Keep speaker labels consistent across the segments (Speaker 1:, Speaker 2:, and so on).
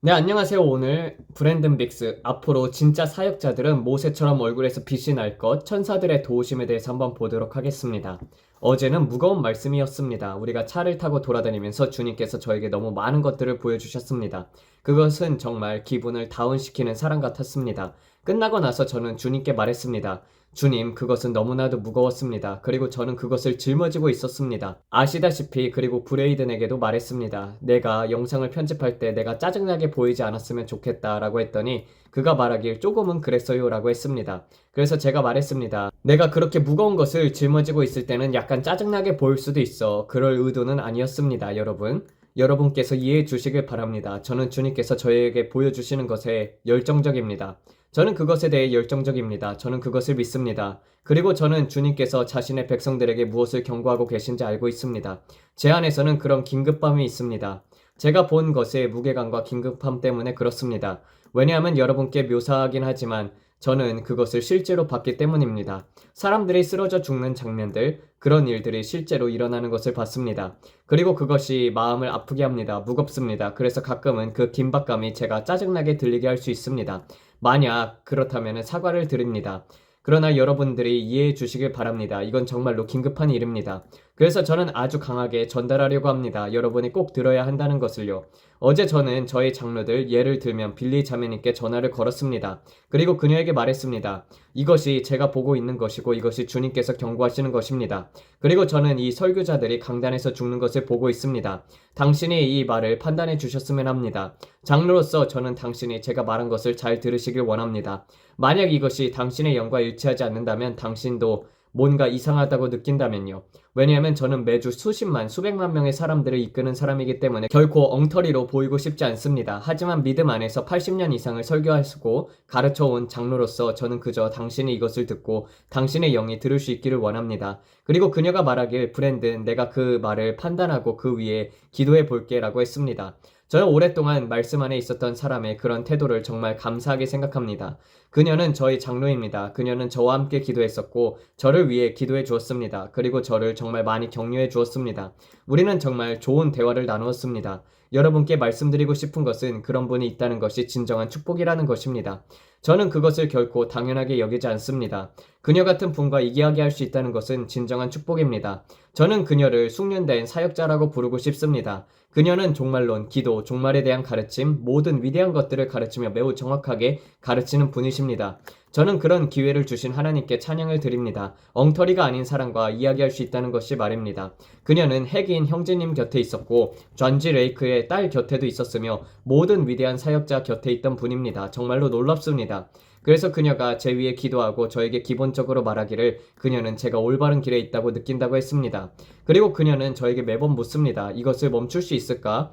Speaker 1: 네, 안녕하세요. 오늘 브랜든 빅스, 앞으로 진짜 사역자들은 모세처럼 얼굴에서 빛이 날 것, 천사들의 도우심에 대해서 한번 보도록 하겠습니다. 어제는 무거운 말씀이었습니다. 우리가 차를 타고 돌아다니면서 주님께서 저에게 너무 많은 것들을 보여주셨습니다. 그것은 정말 기분을 다운시키는 사랑 같았습니다. 끝나고 나서 저는 주님께 말했습니다. 주님, 그것은 너무나도 무거웠습니다. 그리고 저는 그것을 짊어지고 있었습니다. 아시다시피 그리고 브레이든에게도 말했습니다. 내가 영상을 편집할 때 내가 짜증나게 보이지 않았으면 좋겠다라고 했더니 그가 말하길 조금은 그랬어요 라고 했습니다. 그래서 제가 말했습니다. 내가 그렇게 무거운 것을 짊어지고 있을 때는 약간 짜증나게 보일 수도 있어. 그럴 의도는 아니었습니다, 여러분. 여러분께서 이해해 주시길 바랍니다. 저는 주님께서 저에게 보여주시는 것에 열정적입니다. 저는 그것에 대해 열정적입니다. 저는 그것을 믿습니다. 그리고 저는 주님께서 자신의 백성들에게 무엇을 경고하고 계신지 알고 있습니다. 제 안에서는 그런 긴급함이 있습니다. 제가 본 것의 무게감과 긴급함 때문에 그렇습니다. 왜냐하면 여러분께 묘사하긴 하지만 저는 그것을 실제로 봤기 때문입니다. 사람들이 쓰러져 죽는 장면들, 그런 일들이 실제로 일어나는 것을 봤습니다. 그리고 그것이 마음을 아프게 합니다. 무겁습니다. 그래서 가끔은 그 긴박감이 제가 짜증나게 들리게 할 수 있습니다. 만약 그렇다면 사과를 드립니다. 그러나 여러분들이 이해해 주시길 바랍니다. 이건 정말로 긴급한 일입니다. 그래서 저는 아주 강하게 전달하려고 합니다. 여러분이 꼭 들어야 한다는 것을요. 어제 저는 저희 장로들, 예를 들면 빌리 자매님께 전화를 걸었습니다. 그리고 그녀에게 말했습니다. 이것이 제가 보고 있는 것이고 이것이 주님께서 경고하시는 것입니다. 그리고 저는 이 설교자들이 강단에서 죽는 것을 보고 있습니다. 당신이 이 말을 판단해 주셨으면 합니다. 장로로서 저는 당신이 제가 말한 것을 잘 들으시길 원합니다. 만약 이것이 당신의 영과 일치하지 않는다면 당신도 뭔가 이상하다고 느낀다면요. 왜냐하면 저는 매주 수십만, 수백만 명의 사람들을 이끄는 사람이기 때문에 결코 엉터리로 보이고 싶지 않습니다. 하지만 믿음 안에서 80년 이상을 설교하시고 가르쳐온 장로로서 저는 그저 당신이 이것을 듣고 당신의 영이 들을 수 있기를 원합니다. 그리고 그녀가 말하길 브랜든, 내가 그 말을 판단하고 그 위에 기도해 볼게 라고 했습니다. 저는 오랫동안 말씀 안에 있었던 사람의 그런 태도를 정말 감사하게 생각합니다. 그녀는 저희 장로입니다. 그녀는 저와 함께 기도했었고 저를 위해 기도해 주었습니다. 그리고 저를 정말 많이 격려해 주었습니다. 우리는 정말 좋은 대화를 나누었습니다. 여러분께 말씀드리고 싶은 것은 그런 분이 있다는 것이 진정한 축복이라는 것입니다. 저는 그것을 결코 당연하게 여기지 않습니다. 그녀 같은 분과 이야기할 수 있다는 것은 진정한 축복입니다. 저는 그녀를 숙련된 사역자라고 부르고 싶습니다. 그녀는 종말론, 기도, 종말에 대한 가르침, 모든 위대한 것들을 가르치며 매우 정확하게 가르치는 분이십니다. 저는 그런 기회를 주신 하나님께 찬양을 드립니다. 엉터리가 아닌 사람과 이야기할 수 있다는 것이 말입니다. 그녀는 핵인 형제님 곁에 있었고 존지 레이크의 딸 곁에도 있었으며 모든 위대한 사역자 곁에 있던 분입니다. 정말로 놀랍습니다. 그래서 그녀가 제 위에 기도하고 저에게 기본적으로 말하기를 그녀는 제가 올바른 길에 있다고 느낀다고 했습니다. 그리고 그녀는 저에게 매번 묻습니다. 이것을 멈출 수 있을까?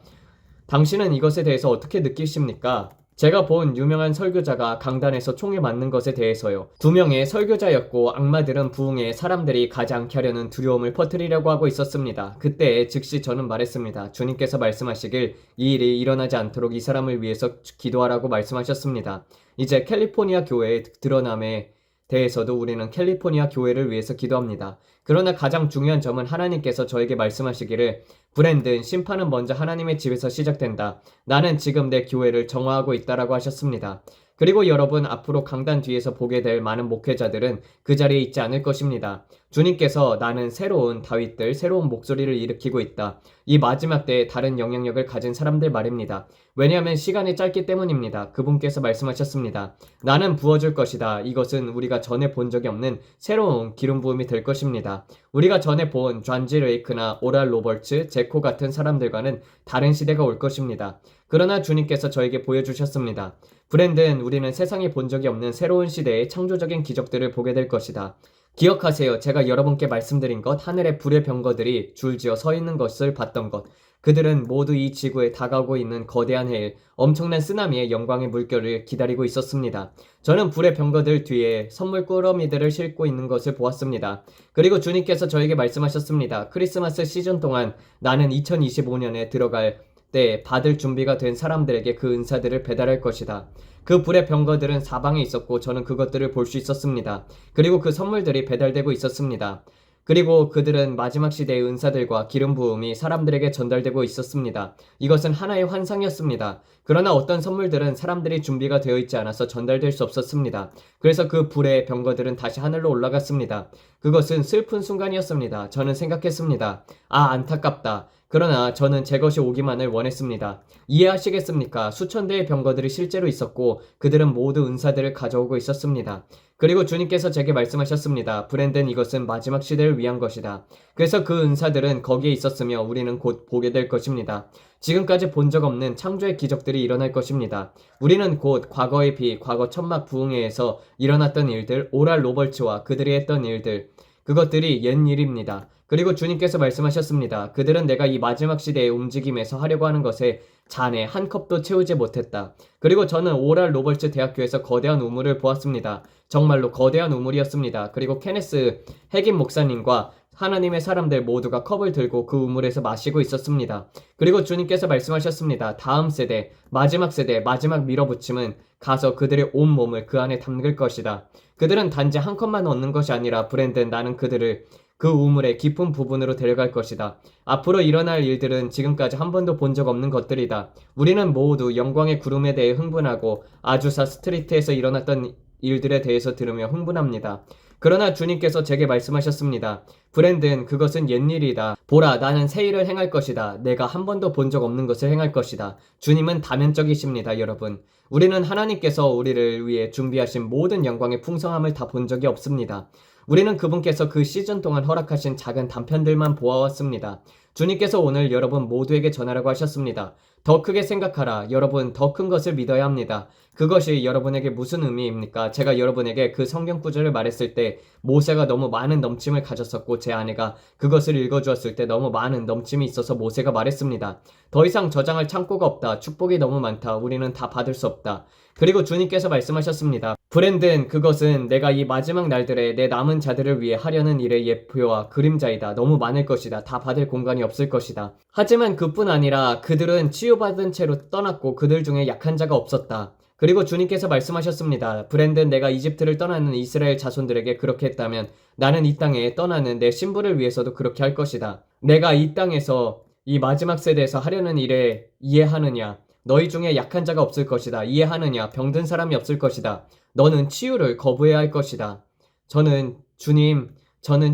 Speaker 1: 당신은 이것에 대해서 어떻게 느끼십니까? 제가 본 유명한 설교자가 강단에서 총에 맞는 것에 대해서요. 두 명의 설교자였고 악마들은 부흥에 사람들이 가지 않게 하려는 두려움을 퍼뜨리려고 하고 있었습니다. 그때 즉시 저는 말했습니다. 주님께서 말씀하시길 이 일이 일어나지 않도록 이 사람을 위해서 기도하라고 말씀하셨습니다. 이제 캘리포니아 교회의 드러남에 대해서도 우리는 캘리포니아 교회를 위해서 기도합니다. 그러나 가장 중요한 점은 하나님께서 저에게 말씀하시기를 브랜든, 심판은 먼저 하나님의 집에서 시작된다. 나는 지금 내 교회를 정화하고 있다라고 하셨습니다. 그리고 여러분, 앞으로 강단 뒤에서 보게 될 많은 목회자들은 그 자리에 있지 않을 것입니다. 주님께서 나는 새로운 다윗들, 새로운 목소리를 일으키고 있다. 이 마지막 때에 다른 영향력을 가진 사람들 말입니다. 왜냐하면 시간이 짧기 때문입니다. 그분께서 말씀하셨습니다. 나는 부어줄 것이다. 이것은 우리가 전에 본 적이 없는 새로운 기름 부음이 될 것입니다. 우리가 전에 본 존지 레이크나 오랄 로버츠, 제코 같은 사람들과는 다른 시대가 올 것입니다. 그러나 주님께서 저에게 보여주셨습니다. 브랜든, 우리는 세상에 본 적이 없는 새로운 시대의 창조적인 기적들을 보게 될 것이다. 기억하세요. 제가 여러분께 말씀드린 것, 하늘의 불의 병거들이 줄지어 서 있는 것을 봤던 것. 그들은 모두 이 지구에 다가오고 있는 거대한 해일, 엄청난 쓰나미의 영광의 물결을 기다리고 있었습니다. 저는 불의 병거들 뒤에 선물 꾸러미들을 싣고 있는 것을 보았습니다. 그리고 주님께서 저에게 말씀하셨습니다. 크리스마스 시즌 동안 나는 2025년에 들어갈 때 받을 준비가 된 사람들에게 그 은사들을 배달할 것이다. 그 불의 병거들은 사방에 있었고 저는 그것들을 볼 수 있었습니다. 그리고 그 선물들이 배달되고 있었습니다. 그리고 그들은 마지막 시대의 은사들과 기름 부음이 사람들에게 전달되고 있었습니다. 이것은 하나의 환상이었습니다. 그러나 어떤 선물들은 사람들이 준비가 되어 있지 않아서 전달될 수 없었습니다. 그래서 그 불의 병거들은 다시 하늘로 올라갔습니다. 그것은 슬픈 순간이었습니다. 저는 생각했습니다. 아, 안타깝다. 그러나 저는 제 것이 오기만을 원했습니다. 이해하시겠습니까? 수천 대의 병거들이 실제로 있었고 그들은 모두 은사들을 가져오고 있었습니다. 그리고 주님께서 제게 말씀하셨습니다. 브랜든, 이것은 마지막 시대를 위한 것이다. 그래서 그 은사들은 거기에 있었으며 우리는 곧 보게 될 것입니다. 지금까지 본 적 없는 창조의 기적들이 일어날 것입니다. 우리는 곧 과거의 비, 과거 천막 부흥회에서 일어났던 일들, 오랄 로벌츠와 그들이 했던 일들, 그것들이 옛 일입니다. 그리고 주님께서 말씀하셨습니다. 그들은 내가 이 마지막 시대의 움직임에서 하려고 하는 것에 잔에 한 컵도 채우지 못했다. 그리고 저는 오랄 로벌츠 대학교에서 거대한 우물을 보았습니다. 정말로 거대한 우물이었습니다. 그리고 케네스 핵임 목사님과 하나님의 사람들 모두가 컵을 들고 그 우물에서 마시고 있었습니다. 그리고 주님께서 말씀하셨습니다. 다음 세대, 마지막 밀어붙임은 가서 그들의 온 몸을 그 안에 담글 것이다. 그들은 단지 한 컵만 얻는 것이 아니라 브랜든, 나는 그들을 그 우물의 깊은 부분으로 데려갈 것이다. 앞으로 일어날 일들은 지금까지 한 번도 본 적 없는 것들이다. 우리는 모두 영광의 구름에 대해 흥분하고 아주사 스트리트에서 일어났던 일들에 대해서 들으며 흥분합니다. 그러나 주님께서 제게 말씀하셨습니다. 브랜든, 그것은 옛일이다. 보라, 나는 새 일을 행할 것이다. 내가 한 번도 본 적 없는 것을 행할 것이다. 주님은 다면적이십니다, 여러분. 우리는 하나님께서 우리를 위해 준비하신 모든 영광의 풍성함을 다 본 적이 없습니다. 우리는 그분께서 그 시즌 동안 허락하신 작은 단편들만 보아왔습니다. 주님께서 오늘 여러분 모두에게 전하라고 하셨습니다. 더 크게 생각하라. 여러분, 더 큰 것을 믿어야 합니다. 그것이 여러분에게 무슨 의미입니까? 제가 여러분에게 그 성경 구절을 말했을 때 모세가 너무 많은 넘침을 가졌었고 제 아내가 그것을 읽어주었을 때 너무 많은 넘침이 있어서 모세가 말했습니다. 더 이상 저장할 창고가 없다. 축복이 너무 많다. 우리는 다 받을 수 없다. 그리고 주님께서 말씀하셨습니다. 브랜든, 그것은 내가 이 마지막 날들에 내 남은 자들을 위해 하려는 일의 예표와 그림자이다. 너무 많을 것이다. 다 받을 공간이 없을 것이다. 하지만 그뿐 아니라 그들은 치유받은 채로 떠났고 그들 중에 약한 자가 없었다. 그리고 주님께서 말씀하셨습니다. 브랜든, 내가 이집트를 떠나는 이스라엘 자손들에게 그렇게 했다면 나는 이 땅에 떠나는 내 신부를 위해서도 그렇게 할 것이다. 내가 이 땅에서 이 마지막 세대에서 하려는 일에 이해하느냐? 너희 중에 약한 자가 없을 것이다. 이해하느냐? 병든 사람이 없을 것이다. 너는 치유를 거부해야 할 것이다. 저는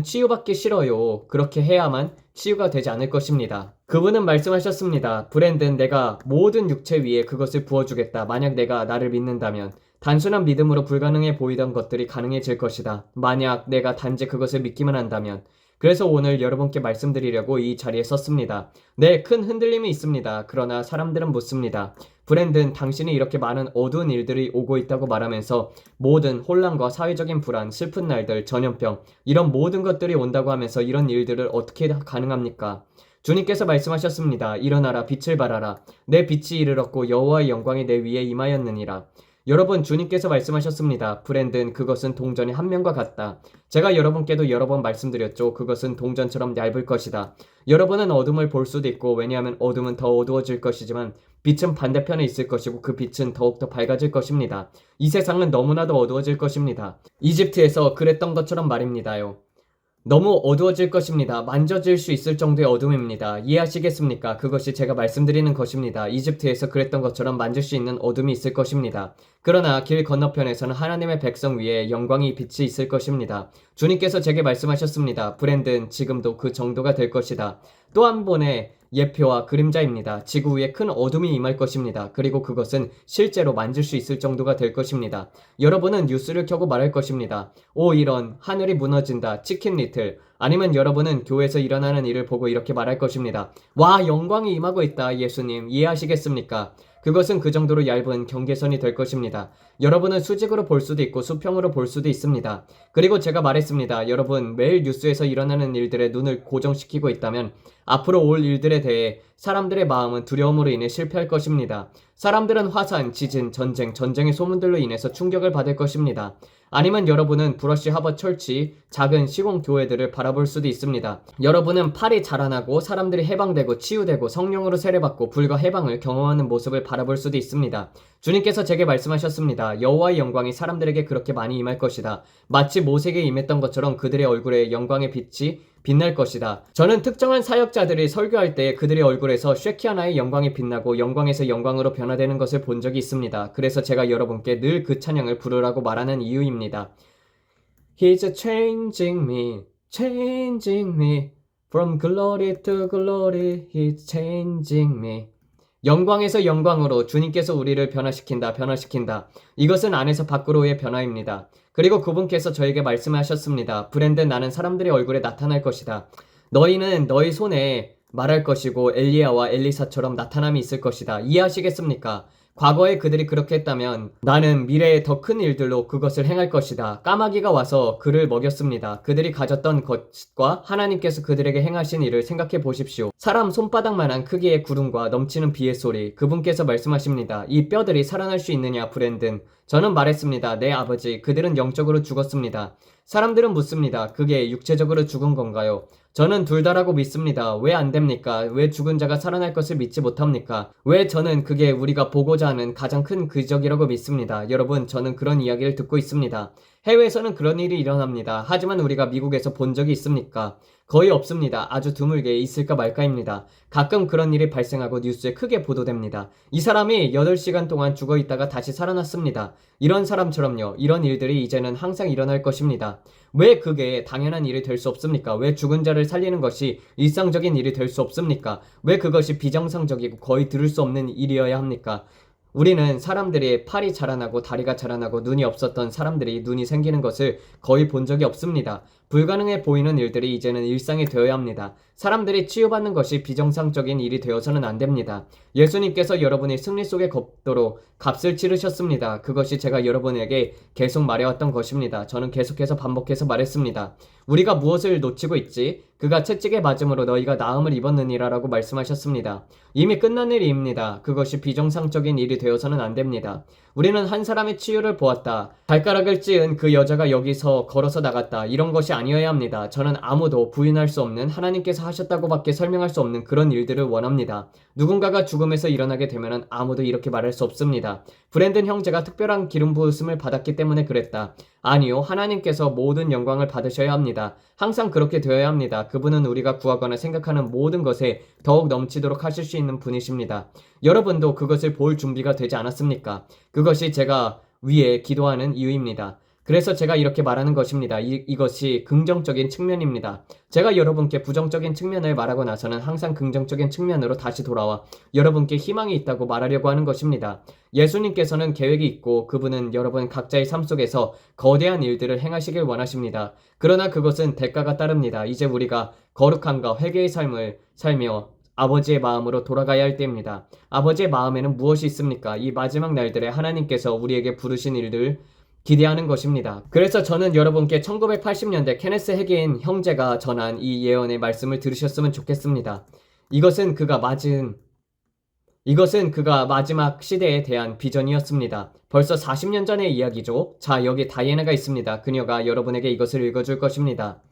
Speaker 1: 치유받기 싫어요. 그렇게 해야만 치유가 되지 않을 것입니다. 그분은 말씀하셨습니다. 브랜든, 내가 모든 육체 위에 그것을 부어주겠다. 만약 내가 나를 믿는다면 단순한 믿음으로 불가능해 보이던 것들이 가능해질 것이다. 만약 내가 단지 그것을 믿기만 한다면. 그래서 오늘 여러분께 말씀드리려고 이 자리에 섰습니다. 네, 큰 흔들림이 있습니다. 그러나 사람들은 묻습니다. 브랜든, 당신이 이렇게 많은 어두운 일들이 오고 있다고 말하면서 모든 혼란과 사회적인 불안, 슬픈 날들, 전염병, 이런 모든 것들이 온다고 하면서 이런 일들을 어떻게 가능합니까? 주님께서 말씀하셨습니다. 일어나라, 빛을 발하라. 내 빛이 이르렀고 여호와의 영광이 내 위에 임하였느니라. 여러분, 주님께서 말씀하셨습니다. 브랜든, 그것은 동전이 한 면과 같다. 제가 여러분께도 여러 번 말씀드렸죠. 그것은 동전처럼 얇을 것이다. 여러분은 어둠을 볼 수도 있고, 왜냐하면 어둠은 더 어두워질 것이지만 빛은 반대편에 있을 것이고 그 빛은 더욱더 밝아질 것입니다. 이 세상은 너무나도 어두워질 것입니다. 이집트에서 그랬던 것처럼 말입니다요. 너무 어두워질 것입니다. 만져질 수 있을 정도의 어둠입니다. 이해하시겠습니까? 그것이 제가 말씀드리는 것입니다. 이집트에서 그랬던 것처럼 만질 수 있는 어둠이 있을 것입니다. 그러나 길 건너편에서는 하나님의 백성 위에 영광이 빛이 있을 것입니다. 주님께서 제게 말씀하셨습니다. 브랜든, 지금도 그 정도가 될 것이다. 또 한 번의 예표와 그림자입니다. 지구 위에 큰 어둠이 임할 것입니다. 그리고 그것은 실제로 만질 수 있을 정도가 될 것입니다. 여러분은 뉴스를 켜고 말할 것입니다. 오, 이런, 하늘이 무너진다. 치킨 리틀. 아니면 여러분은 교회에서 일어나는 일을 보고 이렇게 말할 것입니다. 와, 영광이 임하고 있다. 예수님, 이해하시겠습니까? 그것은 그 정도로 얇은 경계선이 될 것입니다. 여러분은 수직으로 볼 수도 있고 수평으로 볼 수도 있습니다. 그리고 제가 말했습니다. 여러분, 매일 뉴스에서 일어나는 일들에 눈을 고정시키고 있다면 앞으로 올 일들에 대해 사람들의 마음은 두려움으로 인해 실패할 것입니다. 사람들은 화산, 지진, 전쟁의 소문들로 인해서 충격을 받을 것입니다. 아니면 여러분은 브러쉬 하버 철치, 작은 시공 교회들을 바라볼 수도 있습니다. 여러분은 팔이 자라나고 사람들이 해방되고 치유되고 성령으로 세례받고 불과 해방을 경험하는 모습을 바라볼 수도 있습니다. 주님께서 제게 말씀하셨습니다. 여호와의 영광이 사람들에게 그렇게 많이 임할 것이다. 마치 모세에게 임했던 것처럼 그들의 얼굴에 영광의 빛이 빛날 것이다. 저는 특정한 사역자들이 설교할 때 그들의 얼굴에서 쉐키아나의 영광이 빛나고 영광에서 영광으로 변화되는 것을 본 적이 있습니다. 그래서 제가 여러분께 늘 그 찬양을 부르라고 말하는 이유입니다. He's changing me, changing me, from glory to glory, He's changing me. 영광에서 영광으로 주님께서 우리를 변화시킨다, 변화시킨다. 이것은 안에서 밖으로의 변화입니다. 그리고 그분께서 저에게 말씀하셨습니다. 브랜든, 나는 사람들의 얼굴에 나타날 것이다. 너희는 너희 손에 말할 것이고 엘리야와 엘리사처럼 나타남이 있을 것이다. 이해하시겠습니까? 과거에 그들이 그렇게 했다면 나는 미래에 더 큰 일들로 그것을 행할 것이다. 까마귀가 와서 그를 먹였습니다. 그들이 가졌던 것과 하나님께서 그들에게 행하신 일을 생각해 보십시오. 사람 손바닥만한 크기의 구름과 넘치는 비의 소리. 그분께서 말씀하십니다. 이 뼈들이 살아날 수 있느냐, 브랜든? 저는 말했습니다. 네, 아버지. 그들은 영적으로 죽었습니다. 사람들은 묻습니다. 그게 육체적으로 죽은 건가요? 저는 둘 다라고 믿습니다. 왜 안 됩니까? 왜 죽은 자가 살아날 것을 믿지 못합니까? 왜 저는 그게 우리가 보고자 하는 가장 큰 기적이라고 믿습니다. 여러분, 저는 그런 이야기를 듣고 있습니다. 해외에서는 그런 일이 일어납니다. 하지만 우리가 미국에서 본 적이 있습니까? 거의 없습니다. 아주 드물게 있을까 말까입니다. 가끔 그런 일이 발생하고 뉴스에 크게 보도됩니다. 이 사람이 8시간 동안 죽어 있다가 다시 살아났습니다. 이런 사람처럼요. 이런 일들이 이제는 항상 일어날 것입니다. 왜 그게 당연한 일이 될 수 없습니까? 왜 죽은 자를 살리는 것이 일상적인 일이 될 수 없습니까? 왜 그것이 비정상적이고 거의 들을 수 없는 일이어야 합니까? 우리는 사람들이 팔이 자라나고 다리가 자라나고 눈이 없었던 사람들이 눈이 생기는 것을 거의 본 적이 없습니다. 불가능해 보이는 일들이 이제는 일상이 되어야 합니다. 사람들이 치유받는 것이 비정상적인 일이 되어서는 안 됩니다. 예수님께서 여러분이 승리 속에 걷도록 값을 치르셨습니다. 그것이 제가 여러분에게 계속 말해왔던 것입니다. 저는 계속해서 반복해서 말했습니다. 우리가 무엇을 놓치고 있지? 그가 채찍에 맞음으로 너희가 나음을 입었느니라 라고 말씀하셨습니다. 이미 끝난 일입니다. 그것이 비정상적인 일이 되어서는 안 됩니다. 우리는 한 사람의 치유를 보았다. 발가락을 찧은 그 여자가 여기서 걸어서 나갔다. 이런 것이 아니어야 합니다. 저는 아무도 부인할 수 없는 하나님께서 하셨다고밖에 설명할 수 없는 그런 일들을 원합니다. 누군가가 죽음에서 일어나게 되면 아무도 이렇게 말할 수 없습니다. 브랜든 형제가 특별한 기름 부으심을 받았기 때문에 그랬다. 아니요, 하나님께서 모든 영광을 받으셔야 합니다. 항상 그렇게 되어야 합니다. 그분은 우리가 구하거나 생각하는 모든 것에 더욱 넘치도록 하실 수 있는 분이십니다. 여러분도 그것을 볼 준비가 되지 않았습니까? 그것이 제가 위에 기도하는 이유입니다. 그래서 제가 이렇게 말하는 것입니다. 이것이 긍정적인 측면입니다. 제가 여러분께 부정적인 측면을 말하고 나서는 항상 긍정적인 측면으로 다시 돌아와 여러분께 희망이 있다고 말하려고 하는 것입니다. 예수님께서는 계획이 있고 그분은 여러분 각자의 삶 속에서 거대한 일들을 행하시길 원하십니다. 그러나 그것은 대가가 따릅니다. 이제 우리가 거룩함과 회개의 삶을 살며 아버지의 마음으로 돌아가야 할 때입니다. 아버지의 마음에는 무엇이 있습니까? 이 마지막 날들에 하나님께서 우리에게 부르신 일들 기대하는 것입니다. 그래서 저는 여러분께 1980년대 케네스 해게인 형제가 전한 이 예언의 말씀을 들으셨으면 좋겠습니다. 이것은 그가 마지막 시대에 대한 비전이었습니다. 벌써 40년 전의 이야기죠. 자, 여기 다이애나가 있습니다. 그녀가 여러분에게 이것을 읽어줄 것입니다.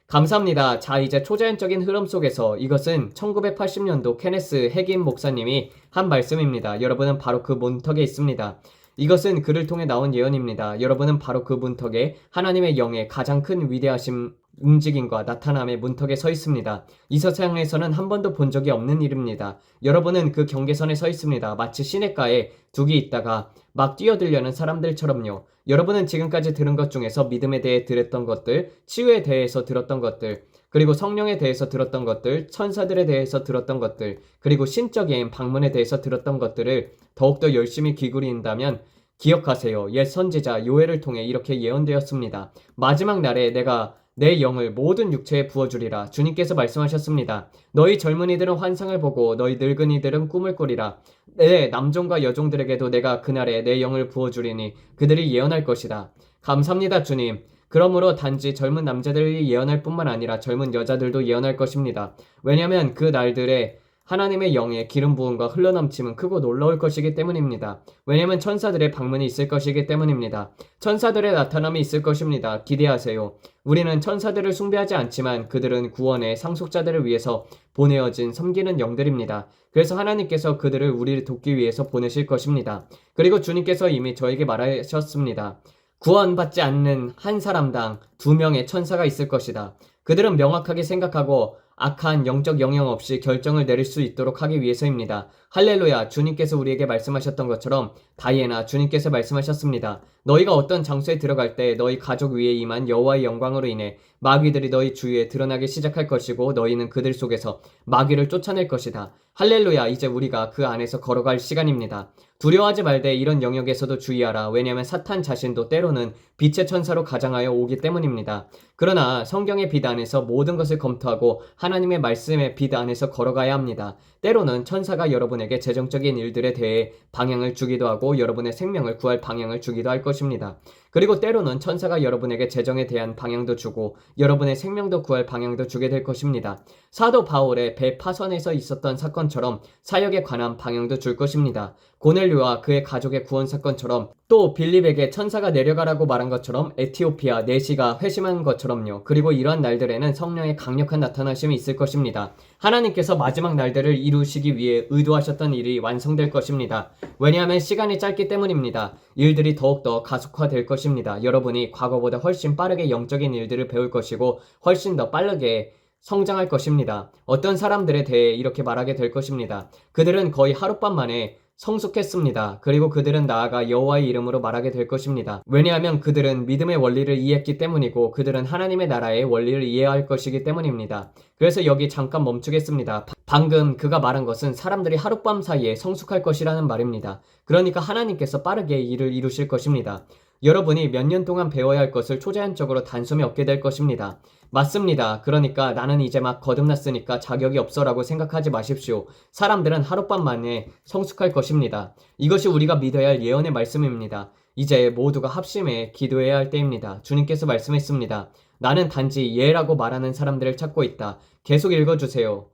Speaker 1: 감사합니다. 자, 이제 초자연적인 흐름 속에서 이것은 1980년도 케네스 해긴 목사님이 한 말씀입니다. 여러분은 바로 그 문턱에 있습니다. 이것은 그를 통해 나온 예언입니다. 여러분은 바로 그 문턱에 하나님의 영의 가장 큰 위대하심 움직임과 나타남의 문턱에 서 있습니다. 이 세상에서는 한 번도 본 적이 없는 일입니다. 여러분은 그 경계선에 서 있습니다. 마치 시냇가에 둑이 있다가 막 뛰어들려는 사람들처럼요. 여러분은 지금까지 들은 것 중에서 믿음에 대해 들었던 것들, 치유에 대해서 들었던 것들, 그리고 성령에 대해서 들었던 것들, 천사들에 대해서 들었던 것들, 그리고 신적인 방문에 대해서 들었던 것들을 더욱더 열심히 기울인다면 기억하세요. 옛 선지자 요엘을 통해 이렇게 예언되었습니다. 마지막 날에 내가 내 영을 모든 육체에 부어주리라. 주님께서 말씀하셨습니다. 너희 젊은이들은 환상을 보고 너희 늙은이들은 꿈을 꾸리라. 내 남종과 여종들에게도 내가 그날에 내 영을 부어주리니 그들이 예언할 것이다. 감사합니다, 주님. 그러므로 단지 젊은 남자들이 예언할 뿐만 아니라 젊은 여자들도 예언할 것입니다. 왜냐하면 그 날들에 하나님의 영의 기름 부음과 흘러넘침은 크고 놀라울 것이기 때문입니다. 왜냐하면 천사들의 방문이 있을 것이기 때문입니다. 천사들의 나타남이 있을 것입니다. 기대하세요. 우리는 천사들을 숭배하지 않지만 그들은 구원의 상속자들을 위해서 보내어진 섬기는 영들입니다. 그래서 하나님께서 그들을 우리를 돕기 위해서 보내실 것입니다. 그리고 주님께서 이미 저에게 말하셨습니다. 구원받지 않는 한 사람당 2명의 천사가 있을 것이다. 그들은 명확하게 생각하고 악한 영적 영향 없이 결정을 내릴 수 있도록 하기 위해서입니다. 할렐루야. 주님께서 우리에게 말씀하셨던 것처럼 다이애나 주님께서 말씀하셨습니다. 너희가 어떤 장소에 들어갈 때 너희 가족 위에 임한 여호와의 영광으로 인해 마귀들이 너희 주위에 드러나기 시작할 것이고 너희는 그들 속에서 마귀를 쫓아낼 것이다. 할렐루야. 이제 우리가 그 안에서 걸어갈 시간입니다. 두려워하지 말되 이런 영역에서도 주의하라. 왜냐하면 사탄 자신도 때로는 빛의 천사로 가장하여 오기 때문입니다. 그러나 성경의 빛 안에서 모든 것을 검토하고 하나님의 말씀의 빛 안에서 걸어가야 합니다. 때로는 천사가 여러분에게 재정적인 일들에 대해 방향을 주기도 하고 여러분의 생명을 구할 방향을 주기도 할 것입니다. 그리고 때로는 천사가 여러분에게 재정에 대한 방향도 주고 여러분의 생명도 구할 방향도 주게 될 것입니다. 사도 바울의 배 파선에서 있었던 사건처럼 사역에 관한 방향도 줄 것입니다. 고넬료와 그의 가족의 구원 사건처럼 또 빌립에게 천사가 내려가라고 말한 것처럼 에티오피아 내시가 회심한 것처럼요. 그리고 이러한 날들에는 성령의 강력한 나타나심이 있을 것입니다. 하나님께서 마지막 날들을 이루시기 위해 의도하셨던 일이 완성될 것입니다. 왜냐하면 시간이 짧기 때문입니다. 일들이 더욱더 가속화될 것입니다. 여러분이 과거보다 훨씬 빠르게 영적인 일들을 배울 것이고 훨씬 더 빠르게 성장할 것입니다. 어떤 사람들에 대해 이렇게 말하게 될 것입니다. 그들은 거의 하룻밤 만에 성숙했습니다. 그리고 그들은 나아가 여호와의 이름으로 말하게 될 것입니다. 왜냐하면 그들은 믿음의 원리를 이해했기 때문이고 그들은 하나님의 나라의 원리를 이해할 것이기 때문입니다. 그래서 여기 잠깐 멈추겠습니다. 방금 그가 말한 것은 사람들이 하룻밤 사이에 성숙할 것이라는 말입니다. 그러니까 하나님께서 빠르게 일을 이루실 것입니다. 여러분이 몇 년 동안 배워야 할 것을 초자연적으로 단숨에 얻게 될 것입니다. 맞습니다. 그러니까 나는 이제 막 거듭났으니까 자격이 없어라고 생각하지 마십시오. 사람들은 하룻밤 만에 성숙할 것입니다. 이것이 우리가 믿어야 할 예언의 말씀입니다. 이제 모두가 합심해 기도해야 할 때입니다. 주님께서 말씀했습니다. 나는 단지 예라고 말하는 사람들을 찾고 있다. 계속 읽어주세요.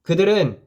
Speaker 1: 그들은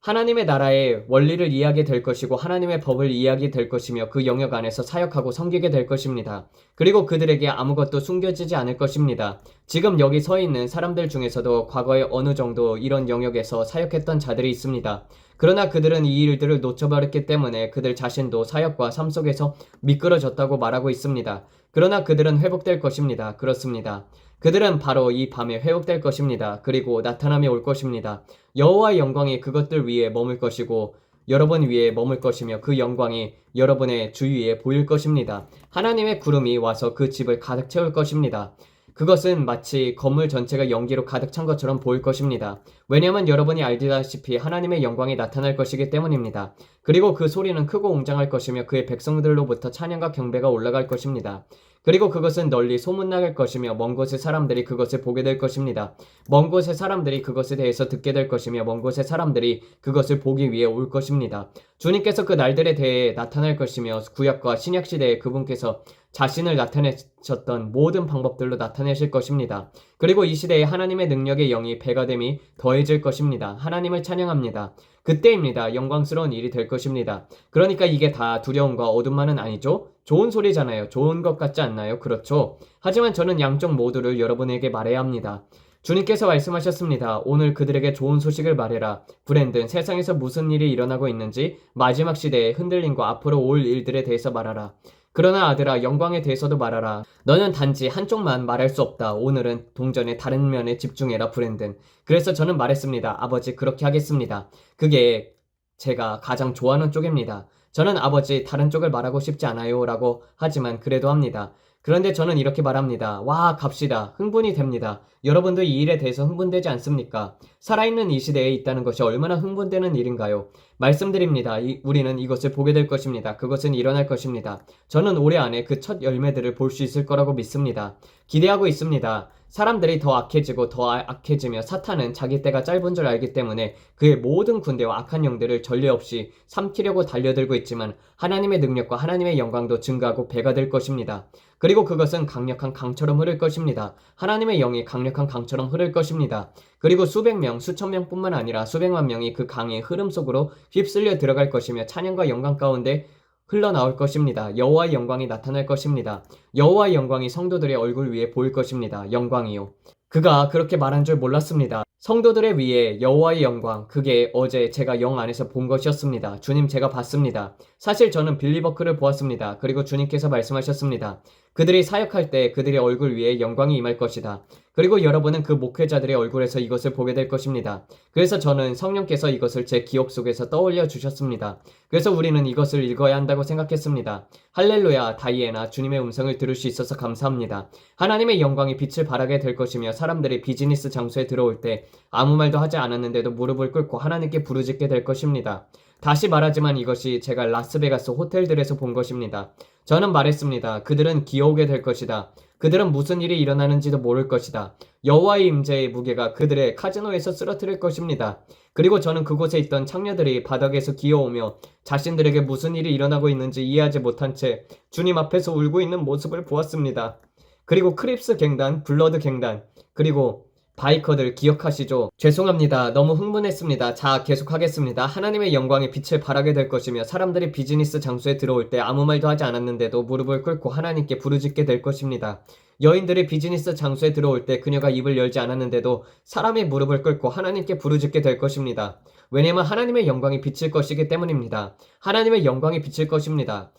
Speaker 1: 하나님의 나라의 원리를 이해하게 될 것이고 하나님의 법을 이해하게 될 것이며 그 영역 안에서 사역하고 섬기게 될 것입니다. 그리고 그들에게 아무것도 숨겨지지 않을 것입니다. 지금 여기 서 있는 사람들 중에서도 과거에 어느 정도 이런 영역에서 사역했던 자들이 있습니다. 그러나 그들은 이 일들을 놓쳐버렸기 때문에 그들 자신도 사역과 삶 속에서 미끄러졌다고 말하고 있습니다. 그러나 그들은 회복될 것입니다. 그렇습니다. 그들은 바로 이 밤에 회복될 것입니다. 그리고 나타남이 올 것입니다. 여호와의 영광이 그것들 위에 머물 것이고 여러분 위에 머물 것이며 그 영광이 여러분의 주위에 보일 것입니다. 하나님의 구름이 와서 그 집을 가득 채울 것입니다. 그것은 마치 건물 전체가 연기로 가득 찬 것처럼 보일 것입니다. 왜냐하면 여러분이 알다시피 하나님의 영광이 나타날 것이기 때문입니다. 그리고 그 소리는 크고 웅장할 것이며 그의 백성들로부터 찬양과 경배가 올라갈 것입니다. 그리고 그것은 널리 소문나갈 것이며 먼 곳의 사람들이 그것을 보게 될 것입니다. 먼 곳의 사람들이 그것에 대해서 듣게 될 것이며 먼 곳의 사람들이 그것을 보기 위해 올 것입니다. 주님께서 그 날들에 대해 나타날 것이며 구약과 신약 시대에 그분께서 자신을 나타내셨던 모든 방법들로 나타내실 것입니다. 그리고 이 시대에 하나님의 능력의 영이 배가 됨이 더해질 것입니다. 하나님을 찬양합니다. 그때입니다. 영광스러운 일이 될 것입니다. 그러니까 이게 다 두려움과 어둠만은 아니죠? 좋은 소리잖아요. 좋은 것 같지 않나요? 그렇죠? 하지만 저는 양쪽 모두를 여러분에게 말해야 합니다. 주님께서 말씀하셨습니다. 오늘 그들에게 좋은 소식을 말해라. 브랜든, 세상에서 무슨 일이 일어나고 있는지 마지막 시대의 흔들림과 앞으로 올 일들에 대해서 말하라. 그러나 아들아, 영광에 대해서도 말하라. 너는 단지 한쪽만 말할 수 없다. 오늘은 동전의 다른 면에 집중해라, 브랜든. 그래서 저는 말했습니다. 아버지, 그렇게 하겠습니다. 그게 제가 가장 좋아하는 쪽입니다. 저는 아버지, 다른 쪽을 말하고 싶지 않아요 라고 하지만 그래도 합니다. 그런데 저는 이렇게 말합니다. 와, 갑시다. 흥분이 됩니다. 여러분도 이 일에 대해서 흥분되지 않습니까? 살아있는 이 시대에 있다는 것이 얼마나 흥분되는 일인가요? 말씀드립니다. 우리는 이것을 보게 될 것입니다. 그것은 일어날 것입니다. 저는 올해 안에 그 첫 열매들을 볼 수 있을 거라고 믿습니다. 기대하고 있습니다. 사람들이 더 악해지고 더 악해지며 사탄은 자기 때가 짧은 줄 알기 때문에 그의 모든 군대와 악한 영들을 전례 없이 삼키려고 달려들고 있지만 하나님의 능력과 하나님의 영광도 증가하고 배가 될 것입니다. 그리고 그것은 강력한 강처럼 흐를 것입니다. 하나님의 영이 강력한 강처럼 흐를 것입니다. 그리고 수백 명, 수천 명뿐만 아니라 수백만 명이 그 강의 흐름 속으로 휩쓸려 들어갈 것이며 찬양과 영광 가운데 흘러나올 것입니다. 여호와의 영광이 나타날 것입니다. 여호와의 영광이 성도들의 얼굴 위에 보일 것입니다. 영광이요. 그가 그렇게 말한 줄 몰랐습니다. 성도들의 위에 여호와의 영광, 그게 어제 제가 영 안에서 본 것이었습니다. 주님, 제가 봤습니다. 사실 저는 빌리버크를 보았습니다. 그리고 주님께서 말씀하셨습니다. 그들이 사역할 때 그들의 얼굴 위에 영광이 임할 것이다. 그리고 여러분은 그 목회자들의 얼굴에서 이것을 보게 될 것입니다. 그래서 저는 성령께서 이것을 제 기억 속에서 떠올려 주셨습니다. 그래서 우리는 이것을 읽어야 한다고 생각했습니다. 할렐루야, 다이애나, 주님의 음성을 들을 수 있어서 감사합니다. 하나님의 영광이 빛을 발하게 될 것이며 사람들이 비즈니스 장소에 들어올 때 아무 말도 하지 않았는데도 무릎을 꿇고 하나님께 부르짖게 될 것입니다. 다시 말하지만 이것이 제가 라스베가스 호텔들에서 본 것입니다. 저는 말했습니다. 그들은 기어오게 될 것이다. 그들은 무슨 일이 일어나는지도 모를 것이다. 여호와의 임재의 무게가 그들의 카지노에서 쓰러뜨릴 것입니다. 그리고 저는 그곳에 있던 창녀들이 바닥에서 기어오며 자신들에게 무슨 일이 일어나고 있는지 이해하지 못한 채 주님 앞에서 울고 있는 모습을 보았습니다. 그리고 크립스 갱단, 블러드 갱단, 그리고 바이커들 기억하시죠? 죄송합니다. 너무 흥분했습니다. 자, 계속하겠습니다. 하나님의 영광의 빛을 발하게 될 것이며 사람들이 비즈니스 장소에 들어올 때 아무 말도 하지 않았는데도 무릎을 꿇고 하나님께 부르짖게 될 것입니다. 여인들이 비즈니스 장소에 들어올 때 그녀가 입을 열지 않았는데도 사람의 무릎을 꿇고 하나님께 부르짖게 될 것입니다. 왜냐하면 하나님의 영광이 비칠 것이기 때문입니다. 하나님의 영광이 비칠 것입니다.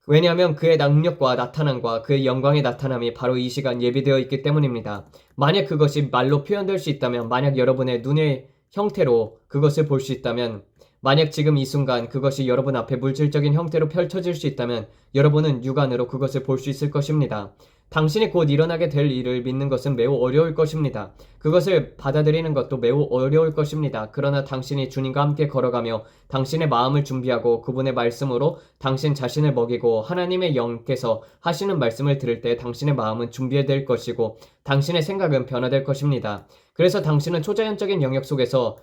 Speaker 1: 왜냐하면 그의 능력과 나타남과 그의 영광의 나타남이 바로 이 시간 예비되어 있기 때문입니다. 만약 그것이 말로 표현될 수 있다면, 만약 여러분의 눈의 형태로 그것을 볼 수 있다면, 만약 지금 이 순간 그것이 여러분 앞에 물질적인 형태로 펼쳐질 수 있다면 여러분은 육안으로 그것을 볼 수 있을 것입니다. 당신이 곧 일어나게 될 일을 믿는 것은 매우 어려울 것입니다. 그것을 받아들이는 것도 매우 어려울 것입니다. 그러나 당신이 주님과 함께 걸어가며 당신의 마음을 준비하고 그분의 말씀으로 당신 자신을 먹이고 하나님의 영께서 하시는 말씀을 들을 때 당신의 마음은 준비될 것이고 당신의 생각은 변화될 것입니다. 그래서 당신은 초자연적인 영역 속에서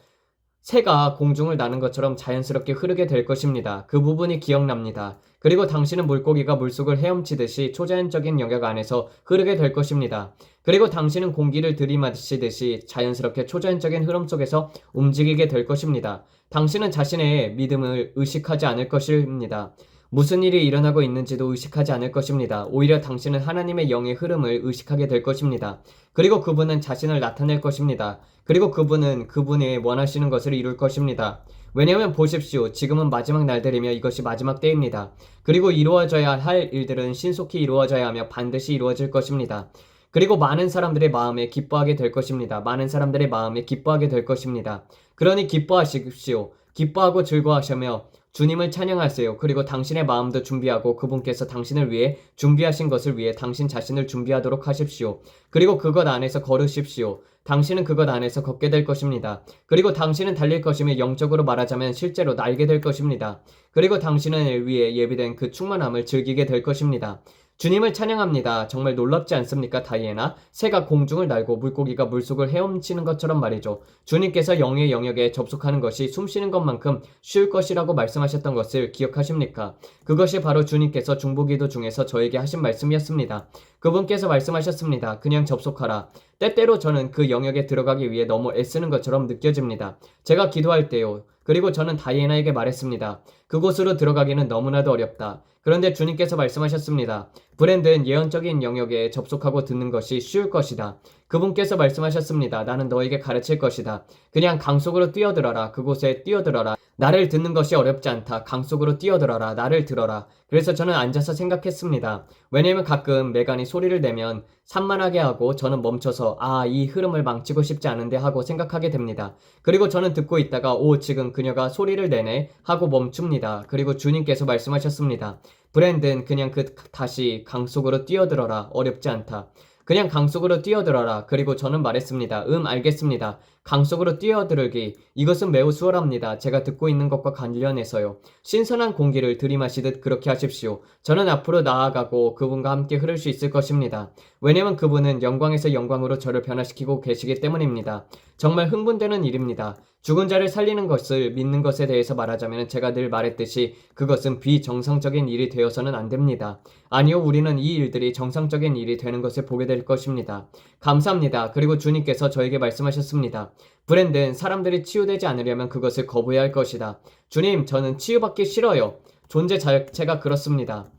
Speaker 1: 새가 공중을 나는 것처럼 자연스럽게 흐르게 될 것입니다. 그 부분이 기억납니다. 그리고 당신은 물고기가 물속을 헤엄치듯이 초자연적인 영역 안에서 흐르게 될 것입니다. 그리고 당신은 공기를 들이마시듯이 자연스럽게 초자연적인 흐름 속에서 움직이게 될 것입니다. 당신은 자신의 믿음을 의식하지 않을 것입니다. 무슨 일이 일어나고 있는지도 의식하지 않을 것입니다. 오히려 당신은 하나님의 영의 흐름을 의식하게 될 것입니다. 그리고 그분은 자신을 나타낼 것입니다. 그리고 그분은 그분이 원하시는 것을 이룰 것입니다. 왜냐하면 보십시오. 지금은 마지막 날들이며 이것이 마지막 때입니다. 그리고 이루어져야 할 일들은 신속히 이루어져야 하며 반드시 이루어질 것입니다. 그리고 많은 사람들의 마음에 기뻐하게 될 것입니다. 많은 사람들의 마음에 기뻐하게 될 것입니다. 그러니 기뻐하십시오. 기뻐하고 즐거워하시며 주님을 찬양하세요. 그리고 당신의 마음도 준비하고 그분께서 당신을 위해 준비하신 것을 위해 당신 자신을 준비하도록 하십시오. 그리고 그것 안에서 걸으십시오. 당신은 그것 안에서 걷게 될 것입니다. 그리고 당신은 달릴 것이며 영적으로 말하자면 실제로 날게 될 것입니다. 그리고 당신을 위해 예비된 그 충만함을 즐기게 될 것입니다. 주님을 찬양합니다. 정말 놀랍지 않습니까, 다이애나? 새가 공중을 날고 물고기가 물속을 헤엄치는 것처럼 말이죠. 주님께서 영의 영역에 접속하는 것이 숨쉬는 것만큼 쉬울 것이라고 말씀하셨던 것을 기억하십니까? 그것이 바로 주님께서 중보기도 중에서 저에게 하신 말씀이었습니다. 그분께서 말씀하셨습니다. 그냥 접속하라. 때때로 저는 그 영역에 들어가기 위해 너무 애쓰는 것처럼 느껴집니다. 제가 기도할 때요. 그리고 저는 다이애나에게 말했습니다. 그곳으로 들어가기는 너무나도 어렵다. 그런데 주님께서 말씀하셨습니다. 브랜드는 예언적인 영역에 접속하고 듣는 것이 쉬울 것이다. 그분께서 말씀하셨습니다. 나는 너에게 가르칠 것이다. 그냥 강 속으로 뛰어들어라. 그곳에 뛰어들어라. 나를 듣는 것이 어렵지 않다. 강 속으로 뛰어들어라. 나를 들어라. 그래서 저는 앉아서 생각했습니다. 왜냐면 가끔 메간이 소리를 내면 산만하게 하고 저는 멈춰서 이 흐름을 망치고 싶지 않은데 하고 생각하게 됩니다. 그리고 저는 듣고 있다가 지금 그녀가 소리를 내네 하고 멈춥니다. 그리고 주님께서 말씀하셨습니다. 브랜든 그냥 다시 강 속으로 뛰어들어라. 어렵지 않다. 그냥 강 속으로 뛰어들어라. 그리고 저는 말했습니다. 알겠습니다. 강 속으로 뛰어들기. 이것은 매우 수월합니다. 제가 듣고 있는 것과 관련해서요. 신선한 공기를 들이마시듯 그렇게 하십시오. 저는 앞으로 나아가고 그분과 함께 흐를 수 있을 것입니다. 왜냐면 그분은 영광에서 영광으로 저를 변화시키고 계시기 때문입니다. 정말 흥분되는 일입니다. 죽은 자를 살리는 것을 믿는 것에 대해서 말하자면 제가 늘 말했듯이 그것은 비정상적인 일이 되어서는 안 됩니다. 아니요, 우리는 이 일들이 정상적인 일이 되는 것을 보게 될 것입니다. 감사합니다. 그리고 주님께서 저에게 말씀하셨습니다. 브랜든, 사람들이 치유되지 않으려면 그것을 거부해야 할 것이다. 주님, 저는 치유받기 싫어요. 존재 자체가 그렇습니다.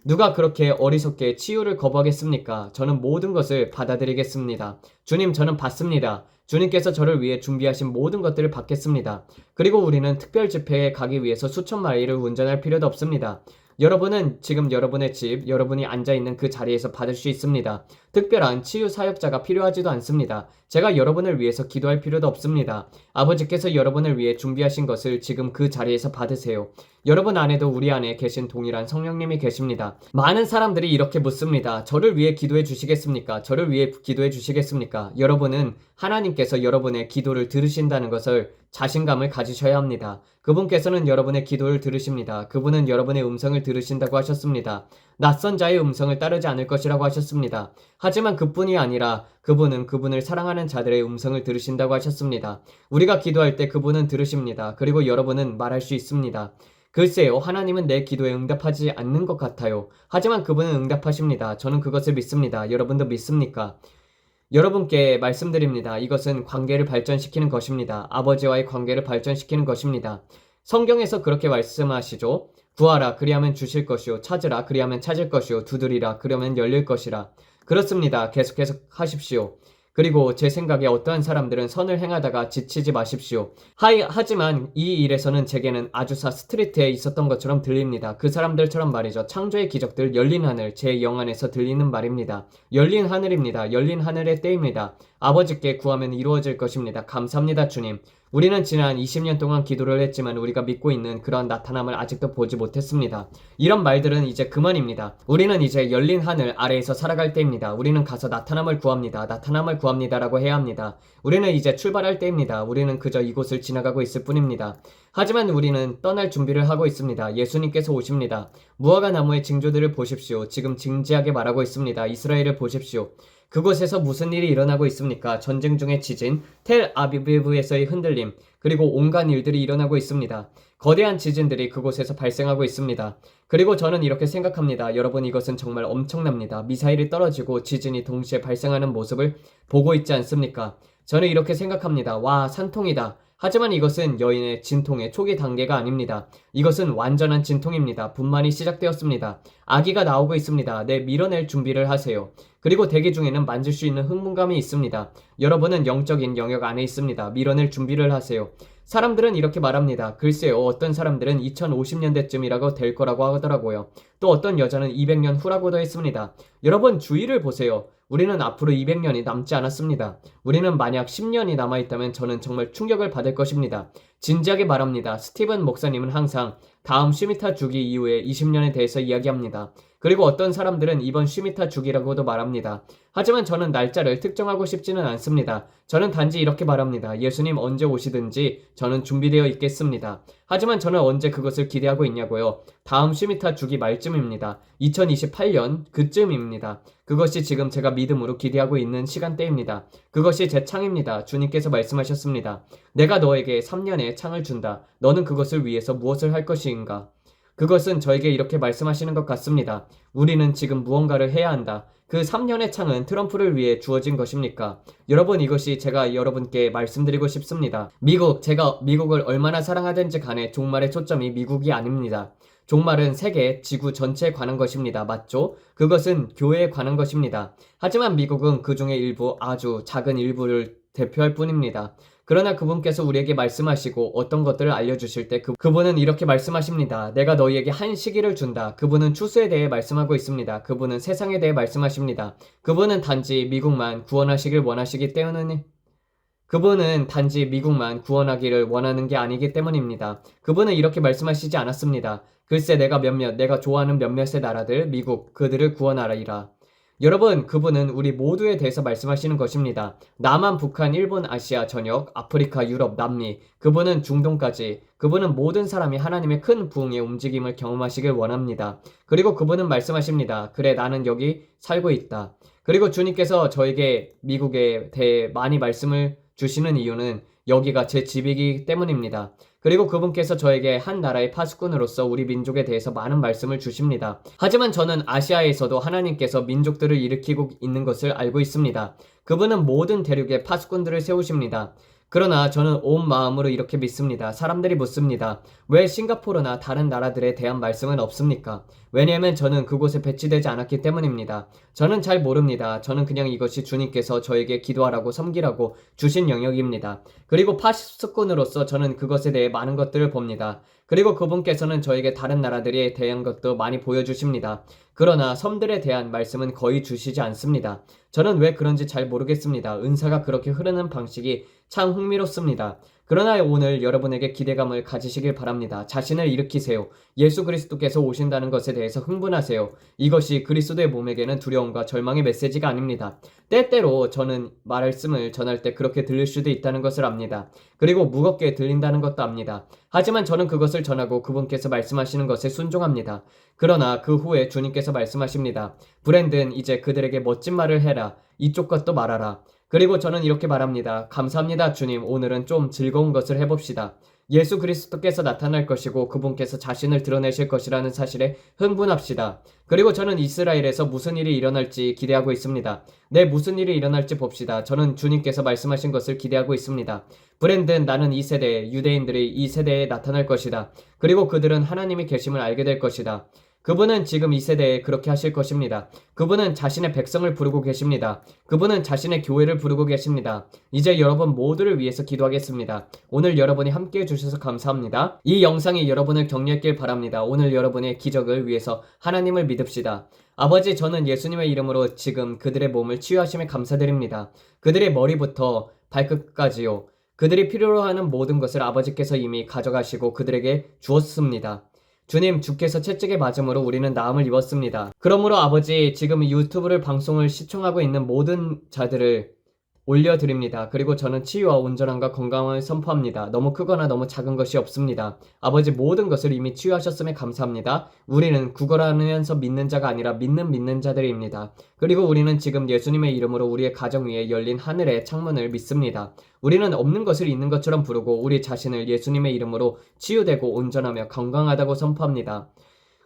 Speaker 1: 누가 그렇게 어리석게 치유를 거부하겠습니까? 저는 모든 것을 받아들이겠습니다. 주님, 저는 받습니다. 주님께서 저를 위해 준비하신 모든 것들을 받겠습니다. 그리고 우리는 특별 집회에 가기 위해서 수천 마일을 운전할 필요도 없습니다. 여러분은 지금 여러분의 집, 여러분이 앉아있는 그 자리에서 받을 수 있습니다. 특별한 치유 사역자가 필요하지도 않습니다. 제가 여러분을 위해서 기도할 필요도 없습니다. 아버지께서 여러분을 위해 준비하신 것을 지금 그 자리에서 받으세요. 여러분 안에도 우리 안에 계신 동일한 성령님이 계십니다. 많은 사람들이 이렇게 묻습니다. 저를 위해 기도해 주시겠습니까? 저를 위해 기도해 주시겠습니까? 여러분은 하나님께서 여러분의 기도를 들으신다는 것을 자신감을 가지셔야 합니다. 그분께서는 여러분의 기도를 들으십니다. 그분은 여러분의 음성을 들으신다고 하셨습니다. 낯선 자의 음성을 따르지 않을 것이라고 하셨습니다. 하지만 그뿐이 아니라 그분은 그분을 사랑하는 자들의 음성을 들으신다고 하셨습니다. 우리가 기도할 때 그분은 들으십니다. 그리고 여러분은 말할 수 있습니다. 글쎄요, 하나님은 내 기도에 응답하지 않는 것 같아요. 하지만 그분은 응답하십니다. 저는 그것을 믿습니다. 여러분도 믿습니까? 여러분께 말씀드립니다. 이것은 관계를 발전시키는 것입니다. 아버지와의 관계를 발전시키는 것입니다. 성경에서 그렇게 말씀하시죠. 구하라, 그리하면 주실 것이요. 찾으라, 그리하면 찾을 것이요. 두드리라, 그러면 열릴 것이라. 그렇습니다. 계속해서 하십시오. 그리고 제 생각에 어떠한 사람들은 선을 행하다가 지치지 마십시오. 하지만 이 일에서는 제게는 아주사 스트리트에 있었던 것처럼 들립니다. 그 사람들처럼 말이죠. 창조의 기적들, 열린 하늘, 제 영안에서 들리는 말입니다. 열린 하늘입니다. 열린 하늘의 때입니다. 아버지께 구하면 이루어질 것입니다. 감사합니다, 주님. 우리는 지난 20년 동안 기도를 했지만 우리가 믿고 있는 그러한 나타남을 아직도 보지 못했습니다. 이런 말들은 이제 그만입니다. 우리는 이제 열린 하늘 아래에서 살아갈 때입니다. 우리는 가서 나타남을 구합니다. 나타남을 구합니다라고 해야 합니다. 우리는 이제 출발할 때입니다. 우리는 그저 이곳을 지나가고 있을 뿐입니다. 하지만 우리는 떠날 준비를 하고 있습니다. 예수님께서 오십니다. 무화과 나무의 징조들을 보십시오. 지금 진지하게 말하고 있습니다. 이스라엘을 보십시오. 그곳에서 무슨 일이 일어나고 있습니까? 전쟁 중의 지진, 텔 아비브에서의 흔들림, 그리고 온갖 일들이 일어나고 있습니다. 거대한 지진들이 그곳에서 발생하고 있습니다. 그리고 저는 이렇게 생각합니다. 여러분, 이것은 정말 엄청납니다. 미사일이 떨어지고 지진이 동시에 발생하는 모습을 보고 있지 않습니까? 저는 이렇게 생각합니다. 와, 산통이다. 하지만 이것은 여인의 진통의 초기 단계가 아닙니다. 이것은 완전한 진통입니다. 분만이 시작되었습니다. 아기가 나오고 있습니다. 네, 밀어낼 준비를 하세요. 그리고 대기 중에는 만질 수 있는 흥분감이 있습니다. 여러분은 영적인 영역 안에 있습니다. 밀어낼 준비를 하세요. 사람들은 이렇게 말합니다. 글쎄요, 어떤 사람들은 2050년대쯤이라고 될 거라고 하더라고요. 또 어떤 여자는 200년 후라고도 했습니다. 여러분, 주의를 보세요. 우리는 앞으로 200년이 남지 않았습니다. 우리는 만약 10년이 남아있다면 저는 정말 충격을 받을 것입니다. 진지하게 말합니다. 스티븐 목사님은 항상 다음 쉬미타 주기 이후에 20년에 대해서 이야기합니다. 그리고 어떤 사람들은 이번 쉬미타 주기라고도 말합니다. 하지만 저는 날짜를 특정하고 싶지는 않습니다. 저는 단지 이렇게 말합니다. 예수님 언제 오시든지 저는 준비되어 있겠습니다. 하지만 저는 언제 그것을 기대하고 있냐고요. 다음 쉬미타 주기 말쯤입니다. 2028년 그쯤입니다. 그것이 지금 제가 믿음으로 기대하고 있는 시간대입니다. 그것이 제 창입니다. 주님께서 말씀하셨습니다. 내가 너에게 3년의 창을 준다. 너는 그것을 위해서 무엇을 할 것인가? 그것은 저에게 이렇게 말씀하시는 것 같습니다. 우리는 지금 무언가를 해야 한다. 그 3년의 창은 트럼프를 위해 주어진 것입니까? 여러분, 이것이 제가 여러분께 말씀드리고 싶습니다. 제가 미국을 얼마나 사랑하든지 간에 종말의 초점이 미국이 아닙니다. 종말은 세계, 지구 전체에 관한 것입니다. 맞죠? 그것은 교회에 관한 것입니다. 하지만 미국은 그 중에 일부, 아주 작은 일부를 대표할 뿐입니다. 그러나 그분께서 우리에게 말씀하시고 어떤 것들을 알려주실 때 그분은 이렇게 말씀하십니다. 내가 너희에게 한 시기를 준다. 그분은 추수에 대해 말씀하고 있습니다. 그분은 세상에 대해 말씀하십니다. 그분은 단지 미국만 구원하시길 원하시기 때문에 그분은 단지 미국만 구원하기를 원하는 게 아니기 때문입니다. 그분은 이렇게 말씀하시지 않았습니다. 글쎄 내가 좋아하는 몇몇의 나라들, 미국, 그들을 구원하리라. 여러분, 그분은 우리 모두에 대해서 말씀하시는 것입니다. 남한, 북한, 일본, 아시아 전역, 아프리카, 유럽, 남미, 그분은 중동까지, 그분은 모든 사람이 하나님의 큰 부흥의 움직임을 경험하시길 원합니다. 그리고 그분은 말씀하십니다. 그래, 나는 여기 살고 있다. 그리고 주님께서 저에게 미국에 대해 많이 말씀을 주시는 이유는 여기가 제 집이기 때문입니다. 그리고 그분께서 저에게 한 나라의 파수꾼으로서 우리 민족에 대해서 많은 말씀을 주십니다. 하지만 저는 아시아에서도 하나님께서 민족들을 일으키고 있는 것을 알고 있습니다. 그분은 모든 대륙에 파수꾼들을 세우십니다. 그러나 저는 온 마음으로 이렇게 믿습니다. 사람들이 묻습니다. 왜 싱가포르나 다른 나라들에 대한 말씀은 없습니까? 왜냐하면 저는 그곳에 배치되지 않았기 때문입니다. 저는 잘 모릅니다. 저는 그냥 이것이 주님께서 저에게 기도하라고 섬기라고 주신 영역입니다. 그리고 파수꾼으로서 저는 그것에 대해 많은 것들을 봅니다. 그리고 그분께서는 저에게 다른 나라들에 대한 것도 많이 보여주십니다. 그러나 섬들에 대한 말씀은 거의 주시지 않습니다. 저는 왜 그런지 잘 모르겠습니다. 은사가 그렇게 흐르는 방식이 참 흥미롭습니다. 그러나 오늘 여러분에게 기대감을 가지시길 바랍니다. 자신을 일으키세요. 예수 그리스도께서 오신다는 것에 대해서 흥분하세요. 이것이 그리스도의 몸에게는 두려움과 절망의 메시지가 아닙니다. 때때로 저는 말씀을 전할 때 그렇게 들릴 수도 있다는 것을 압니다. 그리고 무겁게 들린다는 것도 압니다. 하지만 저는 그것을 전하고 그분께서 말씀하시는 것에 순종합니다. 그러나 그 후에 주님께서 말씀하십니다. 브랜든, 이제 그들에게 멋진 말을 해라. 이쪽 것도 말하라. 그리고 저는 이렇게 말합니다. 감사합니다, 주님. 오늘은 좀 즐거운 것을 해봅시다. 예수 그리스도께서 나타날 것이고 그분께서 자신을 드러내실 것이라는 사실에 흥분합시다. 그리고 저는 이스라엘에서 무슨 일이 일어날지 기대하고 있습니다. 네, 무슨 일이 일어날지 봅시다. 저는 주님께서 말씀하신 것을 기대하고 있습니다. 브랜든, 나는 이 세대에, 유대인들이 이 세대에 나타날 것이다. 그리고 그들은 하나님의 계심을 알게 될 것이다. 그분은 지금 이 세대에 그렇게 하실 것입니다. 그분은 자신의 백성을 부르고 계십니다. 그분은 자신의 교회를 부르고 계십니다. 이제 여러분 모두를 위해서 기도하겠습니다. 오늘 여러분이 함께해 주셔서 감사합니다. 이 영상이 여러분을 격려했길 바랍니다. 오늘 여러분의 기적을 위해서 하나님을 믿읍시다. 아버지, 저는 예수님의 이름으로 지금 그들의 몸을 치유하심에 감사드립니다. 그들의 머리부터 발끝까지요. 그들이 필요로 하는 모든 것을 아버지께서 이미 가져가시고 그들에게 주었습니다. 주님, 주께서 채찍에 맞음으로 우리는 나음을 입었습니다. 그러므로 아버지, 지금 유튜브를 방송을 시청하고 있는 모든 자들을 올려드립니다. 그리고 저는 치유와 온전함과 건강을 선포합니다. 너무 크거나 너무 작은 것이 없습니다. 아버지, 모든 것을 이미 치유하셨음에 감사합니다. 우리는 구걸하면서 믿는 자가 아니라 믿는 자들입니다. 그리고 우리는 지금 예수님의 이름으로 우리의 가정 위에 열린 하늘의 창문을 믿습니다. 우리는 없는 것을 있는 것처럼 부르고 우리 자신을 예수님의 이름으로 치유되고 온전하며 건강하다고 선포합니다.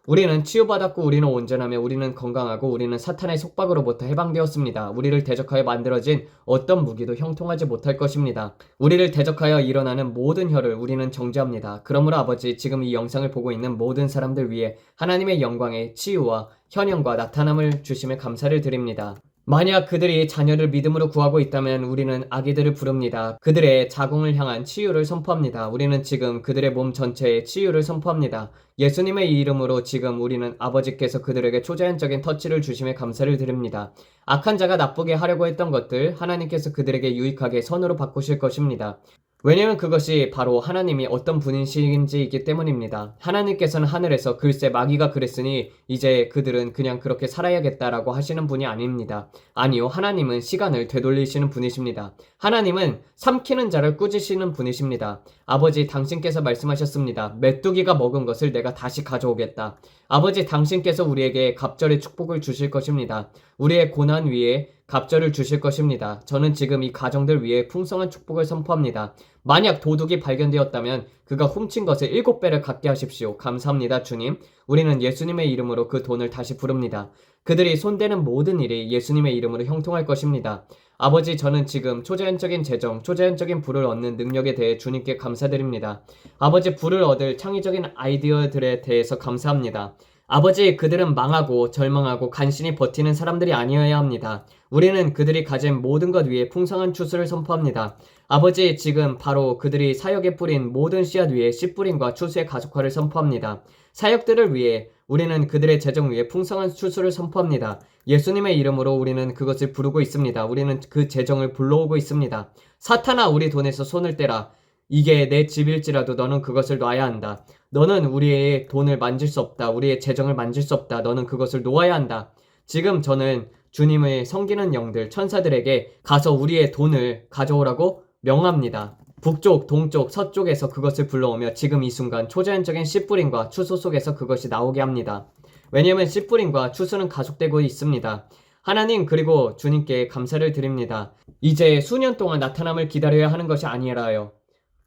Speaker 1: 우리는 치유받았고 우리는 온전하며 우리는 건강하고 우리는 사탄의 속박으로부터 해방되었습니다. 우리를 대적하여 만들어진 어떤 무기도 형통하지 못할 것입니다. 우리를 대적하여 일어나는 모든 혀를 우리는 정죄합니다. 그러므로 아버지, 지금 이 영상을 보고 있는 모든 사람들 위해 하나님의 영광의 치유와 현현과 나타남을 주심에 감사를 드립니다. 만약 그들이 자녀를 믿음으로 구하고 있다면 우리는 아기들을 부릅니다. 그들의 자궁을 향한 치유를 선포합니다. 우리는 지금 그들의 몸 전체에 치유를 선포합니다. 예수님의 이름으로 지금 우리는 아버지께서 그들에게 초자연적인 터치를 주심에 감사를 드립니다. 악한 자가 나쁘게 하려고 했던 것들 하나님께서 그들에게 유익하게 선으로 바꾸실 것입니다. 왜냐하면 그것이 바로 하나님이 어떤 분이신지이기 때문입니다. 하나님께서는 하늘에서 글쎄 마귀가 그랬으니 이제 그들은 그냥 그렇게 살아야겠다라고 하시는 분이 아닙니다. 아니요, 하나님은 시간을 되돌리시는 분이십니다. 하나님은 삼키는 자를 꾸짖으시는 분이십니다. 아버지, 당신께서 말씀하셨습니다. 메뚜기가 먹은 것을 내가 다시 가져오겠다. 아버지, 당신께서 우리에게 갑절의 축복을 주실 것입니다. 우리의 고난 위에 갑절을 주실 것입니다. 저는 지금 이 가정들 위해 풍성한 축복을 선포합니다. 만약 도둑이 발견되었다면 그가 훔친 것을 7배를 갖게 하십시오. 감사합니다, 주님. 우리는 예수님의 이름으로 그 돈을 다시 부릅니다. 그들이 손대는 모든 일이 예수님의 이름으로 형통할 것입니다. 아버지, 저는 지금 초자연적인 재정, 초자연적인 부를 얻는 능력에 대해 주님께 감사드립니다. 아버지, 부를 얻을 창의적인 아이디어들에 대해서 감사합니다. 아버지, 그들은 망하고 절망하고 간신히 버티는 사람들이 아니어야 합니다. 우리는 그들이 가진 모든 것 위에 풍성한 추수를 선포합니다. 아버지, 지금 바로 그들이 사역에 뿌린 모든 씨앗 위에 씨 뿌림과 추수의 가속화를 선포합니다. 사역들을 위해 우리는 그들의 재정 위에 풍성한 추수를 선포합니다. 예수님의 이름으로 우리는 그것을 부르고 있습니다. 우리는 그 재정을 불러오고 있습니다. 사탄아, 우리 돈에서 손을 떼라. 이게 내 집일지라도 너는 그것을 놔야 한다. 너는 우리의 돈을 만질 수 없다. 우리의 재정을 만질 수 없다. 너는 그것을 놓아야 한다. 지금 저는 주님을 섬기는 영들, 천사들에게 가서 우리의 돈을 가져오라고 명합니다. 북쪽, 동쪽, 서쪽에서 그것을 불러오며 지금 이 순간 초자연적인 씨 뿌림과 추수 속에서 그것이 나오게 합니다. 왜냐하면 씨 뿌림과 추수는 가속되고 있습니다. 하나님 그리고 주님께 감사를 드립니다. 이제 수년 동안 나타남을 기다려야 하는 것이 아니라요.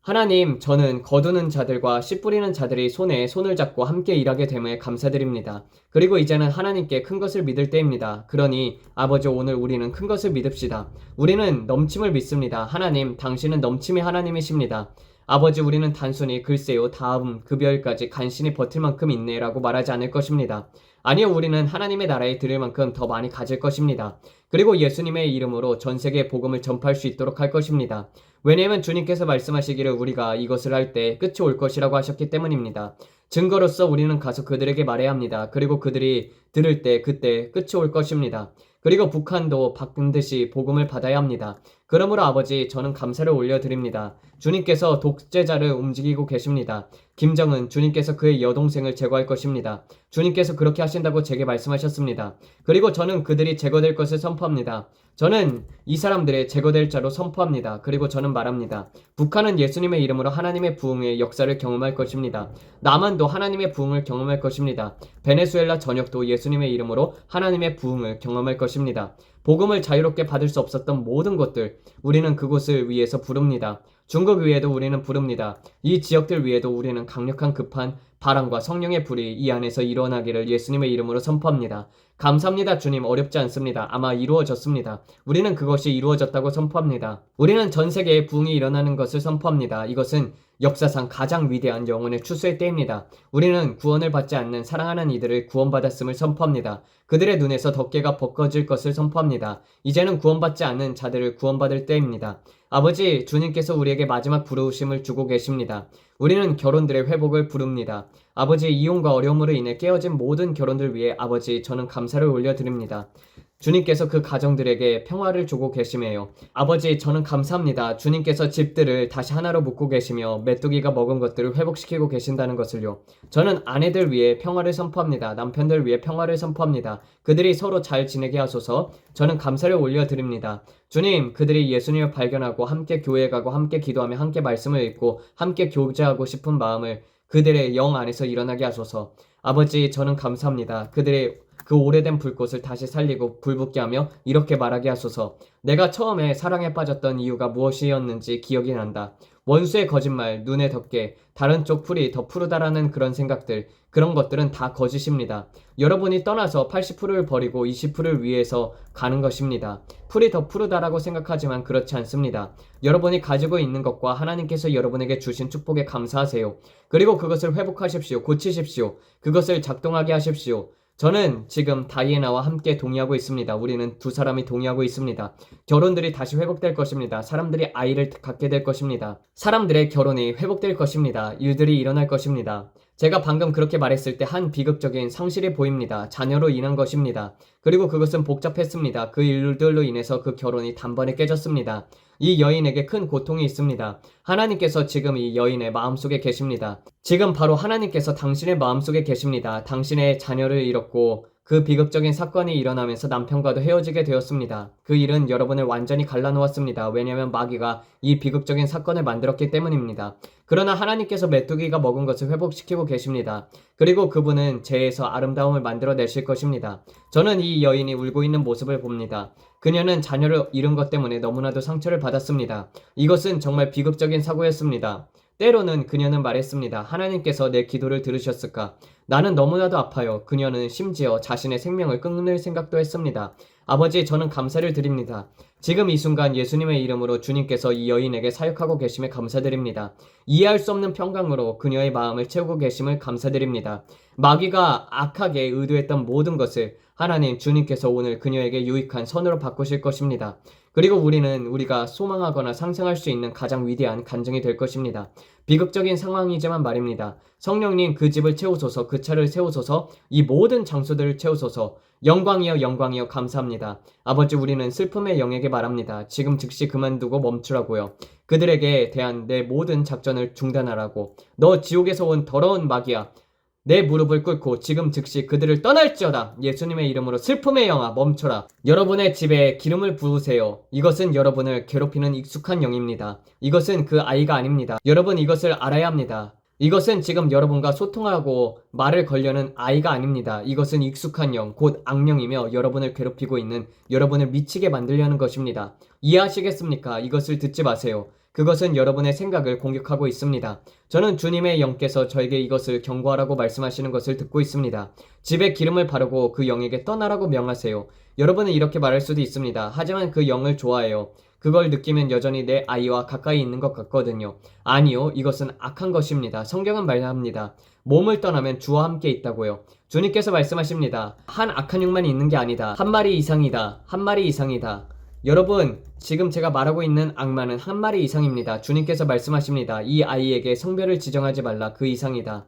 Speaker 1: 하나님, 저는 거두는 자들과 씨 뿌리는 자들이 손에 손을 잡고 함께 일하게 됨에 감사드립니다. 그리고 이제는 하나님께 큰 것을 믿을 때입니다. 그러니 아버지 오늘 우리는 큰 것을 믿읍시다. 우리는 넘침을 믿습니다. 하나님, 당신은 넘침의 하나님이십니다. 아버지 우리는 단순히 글쎄요 다음 급여일까지 간신히 버틸 만큼 있네라고 말하지 않을 것입니다. 아니요 우리는 하나님의 나라에 드릴 만큼 더 많이 가질 것입니다. 그리고 예수님의 이름으로 전 세계에 복음을 전파할 수 있도록 할 것입니다. 왜냐하면 주님께서 말씀하시기를 우리가 이것을 할 때 끝이 올 것이라고 하셨기 때문입니다. 증거로서 우리는 가서 그들에게 말해야 합니다. 그리고 그들이 들을 때 그때 끝이 올 것입니다. 그리고 북한도 반드시 복음을 받아야 합니다. 그러므로 아버지 저는 감사를 올려드립니다. 주님께서 독재자를 움직이고 계십니다. 김정은 주님께서 그의 여동생을 제거할 것입니다. 주님께서 그렇게 하신다고 제게 말씀하셨습니다. 그리고 저는 그들이 제거될 것을 선포합니다. 저는 이 사람들의 제거될 자로 선포합니다. 그리고 저는 말합니다. 북한은 예수님의 이름으로 하나님의 부흥의 역사를 경험할 것입니다. 남한도 하나님의 부흥을 경험할 것입니다. 베네수엘라 전역도 예수님의 이름으로 하나님의 부흥을 경험할 것입니다. 복음을 자유롭게 받을 수 없었던 모든 것들 우리는 그곳을 위해서 부릅니다. 중국 위에도 우리는 부릅니다. 이 지역들 위에도 우리는 강력한 급한 바람과 성령의 불이 이 안에서 일어나기를 예수님의 이름으로 선포합니다. 감사합니다 주님. 어렵지 않습니다. 아마 이루어졌습니다. 우리는 그것이 이루어졌다고 선포합니다. 우리는 전 세계에 부흥이 일어나는 것을 선포합니다. 이것은 역사상 가장 위대한 영혼의 추수의 때입니다. 우리는 구원을 받지 않는 사랑하는 이들을 구원받았음을 선포합니다. 그들의 눈에서 덮개가 벗겨질 것을 선포합니다. 이제는 구원받지 않는 자들을 구원받을 때입니다. 아버지 주님께서 우리에게 마지막 부르심을 주고 계십니다. 우리는 결혼들의 회복을 부릅니다. 아버지 이혼과 어려움으로 인해 깨어진 모든 결혼들 위해 아버지 저는 감사를 올려드립니다. 주님께서 그 가정들에게 평화를 주고 계시매요. 아버지 저는 감사합니다. 주님께서 집들을 다시 하나로 묶고 계시며 메뚜기가 먹은 것들을 회복시키고 계신다는 것을요. 저는 아내들 위해 평화를 선포합니다. 남편들 위해 평화를 선포합니다. 그들이 서로 잘 지내게 하소서. 저는 감사를 올려드립니다. 주님 그들이 예수님을 발견하고 함께 교회에 가고 함께 기도하며 함께 말씀을 읽고 함께 교제하고 싶은 마음을 그들의 영 안에서 일어나게 하소서. 아버지 저는 감사합니다. 그들의 그 오래된 불꽃을 다시 살리고 불붙게 하며 이렇게 말하게 하소서. 내가 처음에 사랑에 빠졌던 이유가 무엇이었는지 기억이 난다. 원수의 거짓말, 눈에 덮개, 다른 쪽 풀이 더 푸르다라는 그런 생각들, 그런 것들은 다 거짓입니다. 여러분이 떠나서 80%를 버리고 20%를 위해서 가는 것입니다. 풀이 더 푸르다라고 생각하지만 그렇지 않습니다. 여러분이 가지고 있는 것과 하나님께서 여러분에게 주신 축복에 감사하세요. 그리고 그것을 회복하십시오. 고치십시오. 그것을 작동하게 하십시오. 저는 지금 다이애나와 함께 동의하고 있습니다. 우리는 두 사람이 동의하고 있습니다. 결혼들이 다시 회복될 것입니다. 사람들이 아이를 갖게 될 것입니다. 사람들의 결혼이 회복될 것입니다. 일들이 일어날 것입니다. 제가 방금 그렇게 말했을 때 한 비극적인 상실이 보입니다. 자녀로 인한 것입니다. 그리고 그것은 복잡했습니다. 그 일들로 인해서 그 결혼이 단번에 깨졌습니다. 이 여인에게 큰 고통이 있습니다. 하나님께서 지금 이 여인의 마음속에 계십니다. 지금 바로 하나님께서 당신의 마음속에 계십니다. 당신의 자녀를 잃었고 그 비극적인 사건이 일어나면서 남편과도 헤어지게 되었습니다. 그 일은 여러분을 완전히 갈라놓았습니다. 왜냐하면 마귀가 이 비극적인 사건을 만들었기 때문입니다. 그러나 하나님께서 메뚜기가 먹은 것을 회복시키고 계십니다. 그리고 그분은 죄에서 아름다움을 만들어내실 것입니다. 저는 이 여인이 울고 있는 모습을 봅니다. 그녀는 자녀를 잃은 것 때문에 너무나도 상처를 받았습니다. 이것은 정말 비극적인 사고였습니다. 때로는 그녀는 말했습니다. 하나님께서 내 기도를 들으셨을까? 나는 너무나도 아파요. 그녀는 심지어 자신의 생명을 끊을 생각도 했습니다. 아버지, 저는 감사를 드립니다. 지금 이 순간 예수님의 이름으로 주님께서 이 여인에게 사역하고 계심에 감사드립니다. 이해할 수 없는 평강으로 그녀의 마음을 채우고 계심을 감사드립니다. 마귀가 악하게 의도했던 모든 것을 하나님 주님께서 오늘 그녀에게 유익한 선으로 바꾸실 것입니다. 그리고 우리가 소망하거나 상상할 수 있는 가장 위대한 간증이 될 것입니다. 비극적인 상황이지만 말입니다. 성령님 그 집을 채우소서, 그 차를 세우소서, 이 모든 장소들을 채우소서. 영광이여 영광이여 감사합니다. 아버지 우리는 슬픔의 영에게 말합니다. 지금 즉시 그만두고 멈추라고요. 그들에게 대한 내 모든 작전을 중단하라고. 너 지옥에서 온 더러운 마귀야. 내 무릎을 꿇고 지금 즉시 그들을 떠날지어다. 예수님의 이름으로 슬픔의 영아 멈춰라. 여러분의 집에 기름을 부으세요. 이것은 여러분을 괴롭히는 익숙한 영입니다. 이것은 그 아이가 아닙니다. 여러분 이것을 알아야 합니다. 이것은 지금 여러분과 소통하고 말을 걸려는 아이가 아닙니다. 이것은 익숙한 영, 곧 악령이며 여러분을 괴롭히고 있는, 여러분을 미치게 만들려는 것입니다. 이해하시겠습니까? 이것을 듣지 마세요. 그것은 여러분의 생각을 공격하고 있습니다. 저는 주님의 영께서 저에게 이것을 경고하라고 말씀하시는 것을 듣고 있습니다. 집에 기름을 바르고 그 영에게 떠나라고 명하세요. 여러분은 이렇게 말할 수도 있습니다. 하지만 그 영을 좋아해요. 그걸 느끼면 여전히 내 아이와 가까이 있는 것 같거든요. 아니요, 이것은 악한 것입니다. 성경은 말합니다. 몸을 떠나면 주와 함께 있다고요. 주님께서 말씀하십니다. 한 악한 영만 있는 게 아니다. 한 마리 이상이다. 한 마리 이상이다. 여러분, 지금 제가 말하고 있는 악마는 한 마리 이상입니다. 주님께서 말씀하십니다. 이 아이에게 성별을 지정하지 말라. 그 이상이다.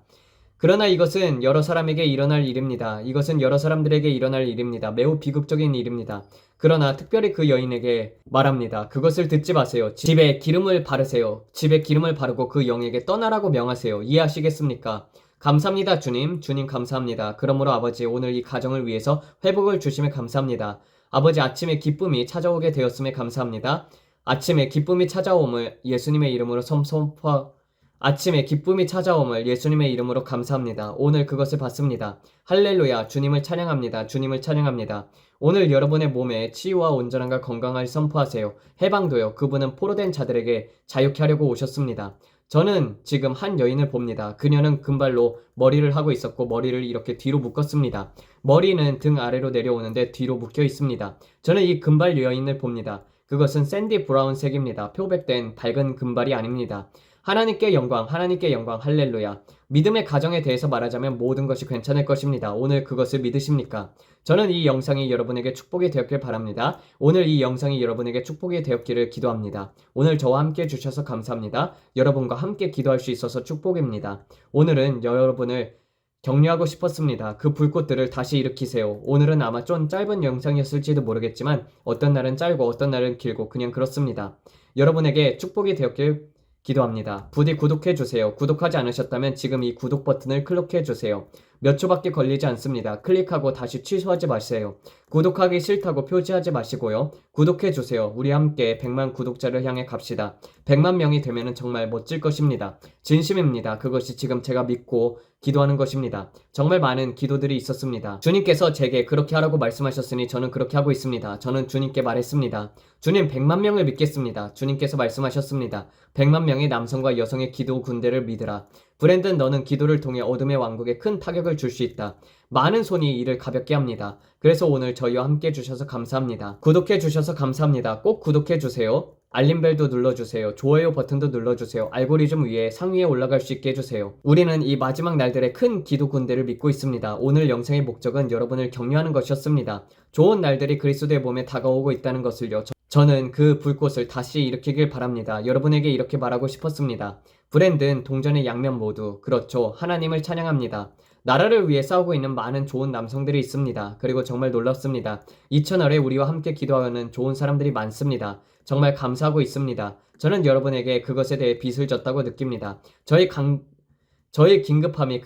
Speaker 1: 그러나 이것은 여러 사람에게 일어날 일입니다. 이것은 여러 사람들에게 일어날 일입니다. 매우 비극적인 일입니다. 그러나 특별히 그 여인에게 말합니다. 그것을 듣지 마세요. 집에 기름을 바르세요. 집에 기름을 바르고 그 영에게 떠나라고 명하세요. 이해하시겠습니까? 감사합니다, 주님. 주님 감사합니다. 그러므로 아버지, 오늘 이 가정을 위해서 회복을 주심에 감사합니다. 아버지, 아침에 기쁨이 찾아오게 되었음에 감사합니다. 아침에 기쁨이 찾아옴을 예수님의 이름으로 아침에 기쁨이 찾아옴을 예수님의 이름으로 감사합니다. 오늘 그것을 받습니다. 할렐루야. 주님을 찬양합니다. 주님을 찬양합니다. 오늘 여러분의 몸에 치유와 온전함과 건강을 선포하세요. 해방도요. 그분은 포로된 자들에게 자유케 하려고 오셨습니다. 저는 지금 한 여인을 봅니다. 그녀는 금발로 머리를 하고 있었고 머리를 이렇게 뒤로 묶었습니다. 머리는 등 아래로 내려오는데 뒤로 묶여 있습니다. 저는 이 금발 여인을 봅니다. 그것은 샌디 브라운색입니다. 표백된 밝은 금발이 아닙니다. 하나님께 영광, 하나님께 영광, 할렐루야. 믿음의 가정에 대해서 말하자면 모든 것이 괜찮을 것입니다. 오늘 그것을 믿으십니까? 저는 이 영상이 여러분에게 축복이 되었길 바랍니다. 오늘 이 영상이 여러분에게 축복이 되었기를 기도합니다. 오늘 저와 함께 해주셔서 감사합니다. 여러분과 함께 기도할 수 있어서 축복입니다. 오늘은 여러분을 격려하고 싶었습니다. 그 불꽃들을 다시 일으키세요. 오늘은 아마 좀 짧은 영상이었을지도 모르겠지만 어떤 날은 짧고 어떤 날은 길고 그냥 그렇습니다. 여러분에게 축복이 되었길 기도합니다. 부디 구독해주세요. 구독하지 않으셨다면 지금 이 구독 버튼을 클릭해주세요. 몇 초밖에 걸리지 않습니다. 클릭하고 다시 취소하지 마세요. 구독하기 싫다고 표지하지 마시고요. 구독해주세요. 우리 함께 100만 구독자를 향해 갑시다. 100만 명이 되면 정말 멋질 것입니다. 진심입니다. 그것이 지금 제가 믿고 기도하는 것입니다. 정말 많은 기도들이 있었습니다. 주님께서 제게 그렇게 하라고 말씀하셨으니 저는 그렇게 하고 있습니다. 저는 주님께 말했습니다. 주님 100만 명을 믿겠습니다. 주님께서 말씀하셨습니다. 100만 명의 남성과 여성의 기도 군대를 믿으라. 브랜든, 너는 기도를 통해 어둠의 왕국에 큰 타격을 줄 수 있다. 많은 손이 이를 가볍게 합니다. 그래서 오늘 저희와 함께 해주셔서 감사합니다. 구독해주셔서 감사합니다. 꼭 해주세요. 알림벨도 눌러주세요. 좋아요 버튼도 눌러주세요. 알고리즘 위에 상위에 올라갈 수 있게 해주세요. 우리는 이 마지막 날들의 큰 기도 군대를 믿고 있습니다. 오늘 영상의 목적은 여러분을 격려하는 것이었습니다. 좋은 날들이 그리스도의 몸에 다가오고 있다는 것을요. 저는 그 불꽃을 다시 일으키길 바랍니다. 여러분에게 이렇게 말하고 싶었습니다. 브랜든, 동전의 양면 모두, 그렇죠. 하나님을 찬양합니다. 나라를 위해 싸우고 있는 많은 좋은 남성들이 있습니다. 그리고 정말 놀랍습니다. 이 채널에 우리와 함께 기도하는 좋은 사람들이 많습니다. 정말 감사하고 있습니다. 저는 여러분에게 그것에 대해 빚을 졌다고 느낍니다. 저의 긴급함이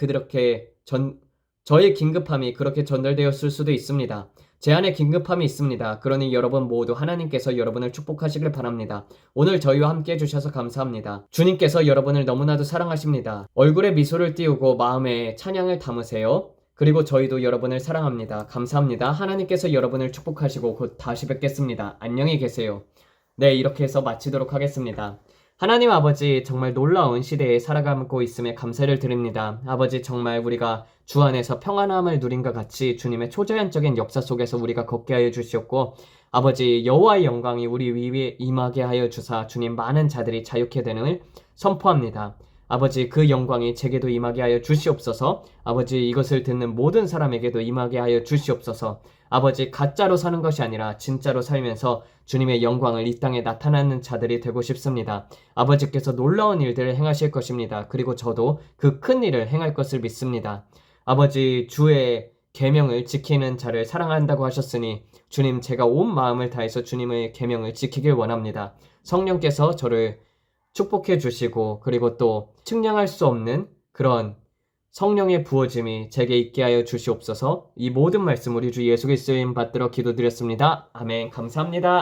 Speaker 1: 그렇게 전달되었을 수도 있습니다. 제 안에 긴급함이 있습니다. 그러니 여러분 모두 하나님께서 여러분을 축복하시길 바랍니다. 오늘 저희와 함께 해주셔서 감사합니다. 주님께서 여러분을 너무나도 사랑하십니다. 얼굴에 미소를 띄우고 마음에 찬양을 담으세요. 그리고 저희도 여러분을 사랑합니다. 감사합니다. 하나님께서 여러분을 축복하시고 곧 다시 뵙겠습니다. 안녕히 계세요. 네, 이렇게 해서 마치도록 하겠습니다. 하나님 아버지, 정말 놀라운 시대에 살아가고 있음에 감사를 드립니다. 아버지, 정말 우리가 주 안에서 평안함을 누린과 같이 주님의 초자연적인 역사 속에서 우리가 걷게 하여 주시옵고, 아버지, 여호와의 영광이 우리 위에 임하게 하여 주사 주님 많은 자들이 자유케 되는을 선포합니다. 아버지, 그 영광이 제게도 임하게 하여 주시옵소서. 아버지, 이것을 듣는 모든 사람에게도 임하게 하여 주시옵소서. 아버지, 가짜로 사는 것이 아니라 진짜로 살면서 주님의 영광을 이 땅에 나타나는 자들이 되고 싶습니다. 아버지께서 놀라운 일들을 행하실 것입니다. 그리고 저도 그 큰 일을 행할 것을 믿습니다. 아버지, 주의 계명을 지키는 자를 사랑한다고 하셨으니 주님, 제가 온 마음을 다해서 주님의 계명을 지키길 원합니다. 성령께서 저를 축복해 주시고, 그리고 또 측량할 수 없는 그런 성령의 부어짐이 제게 있게 하여 주시옵소서. 이 모든 말씀 우리 주 예수 그리스도의 이름 받들어 기도드렸습니다. 아멘. 감사합니다.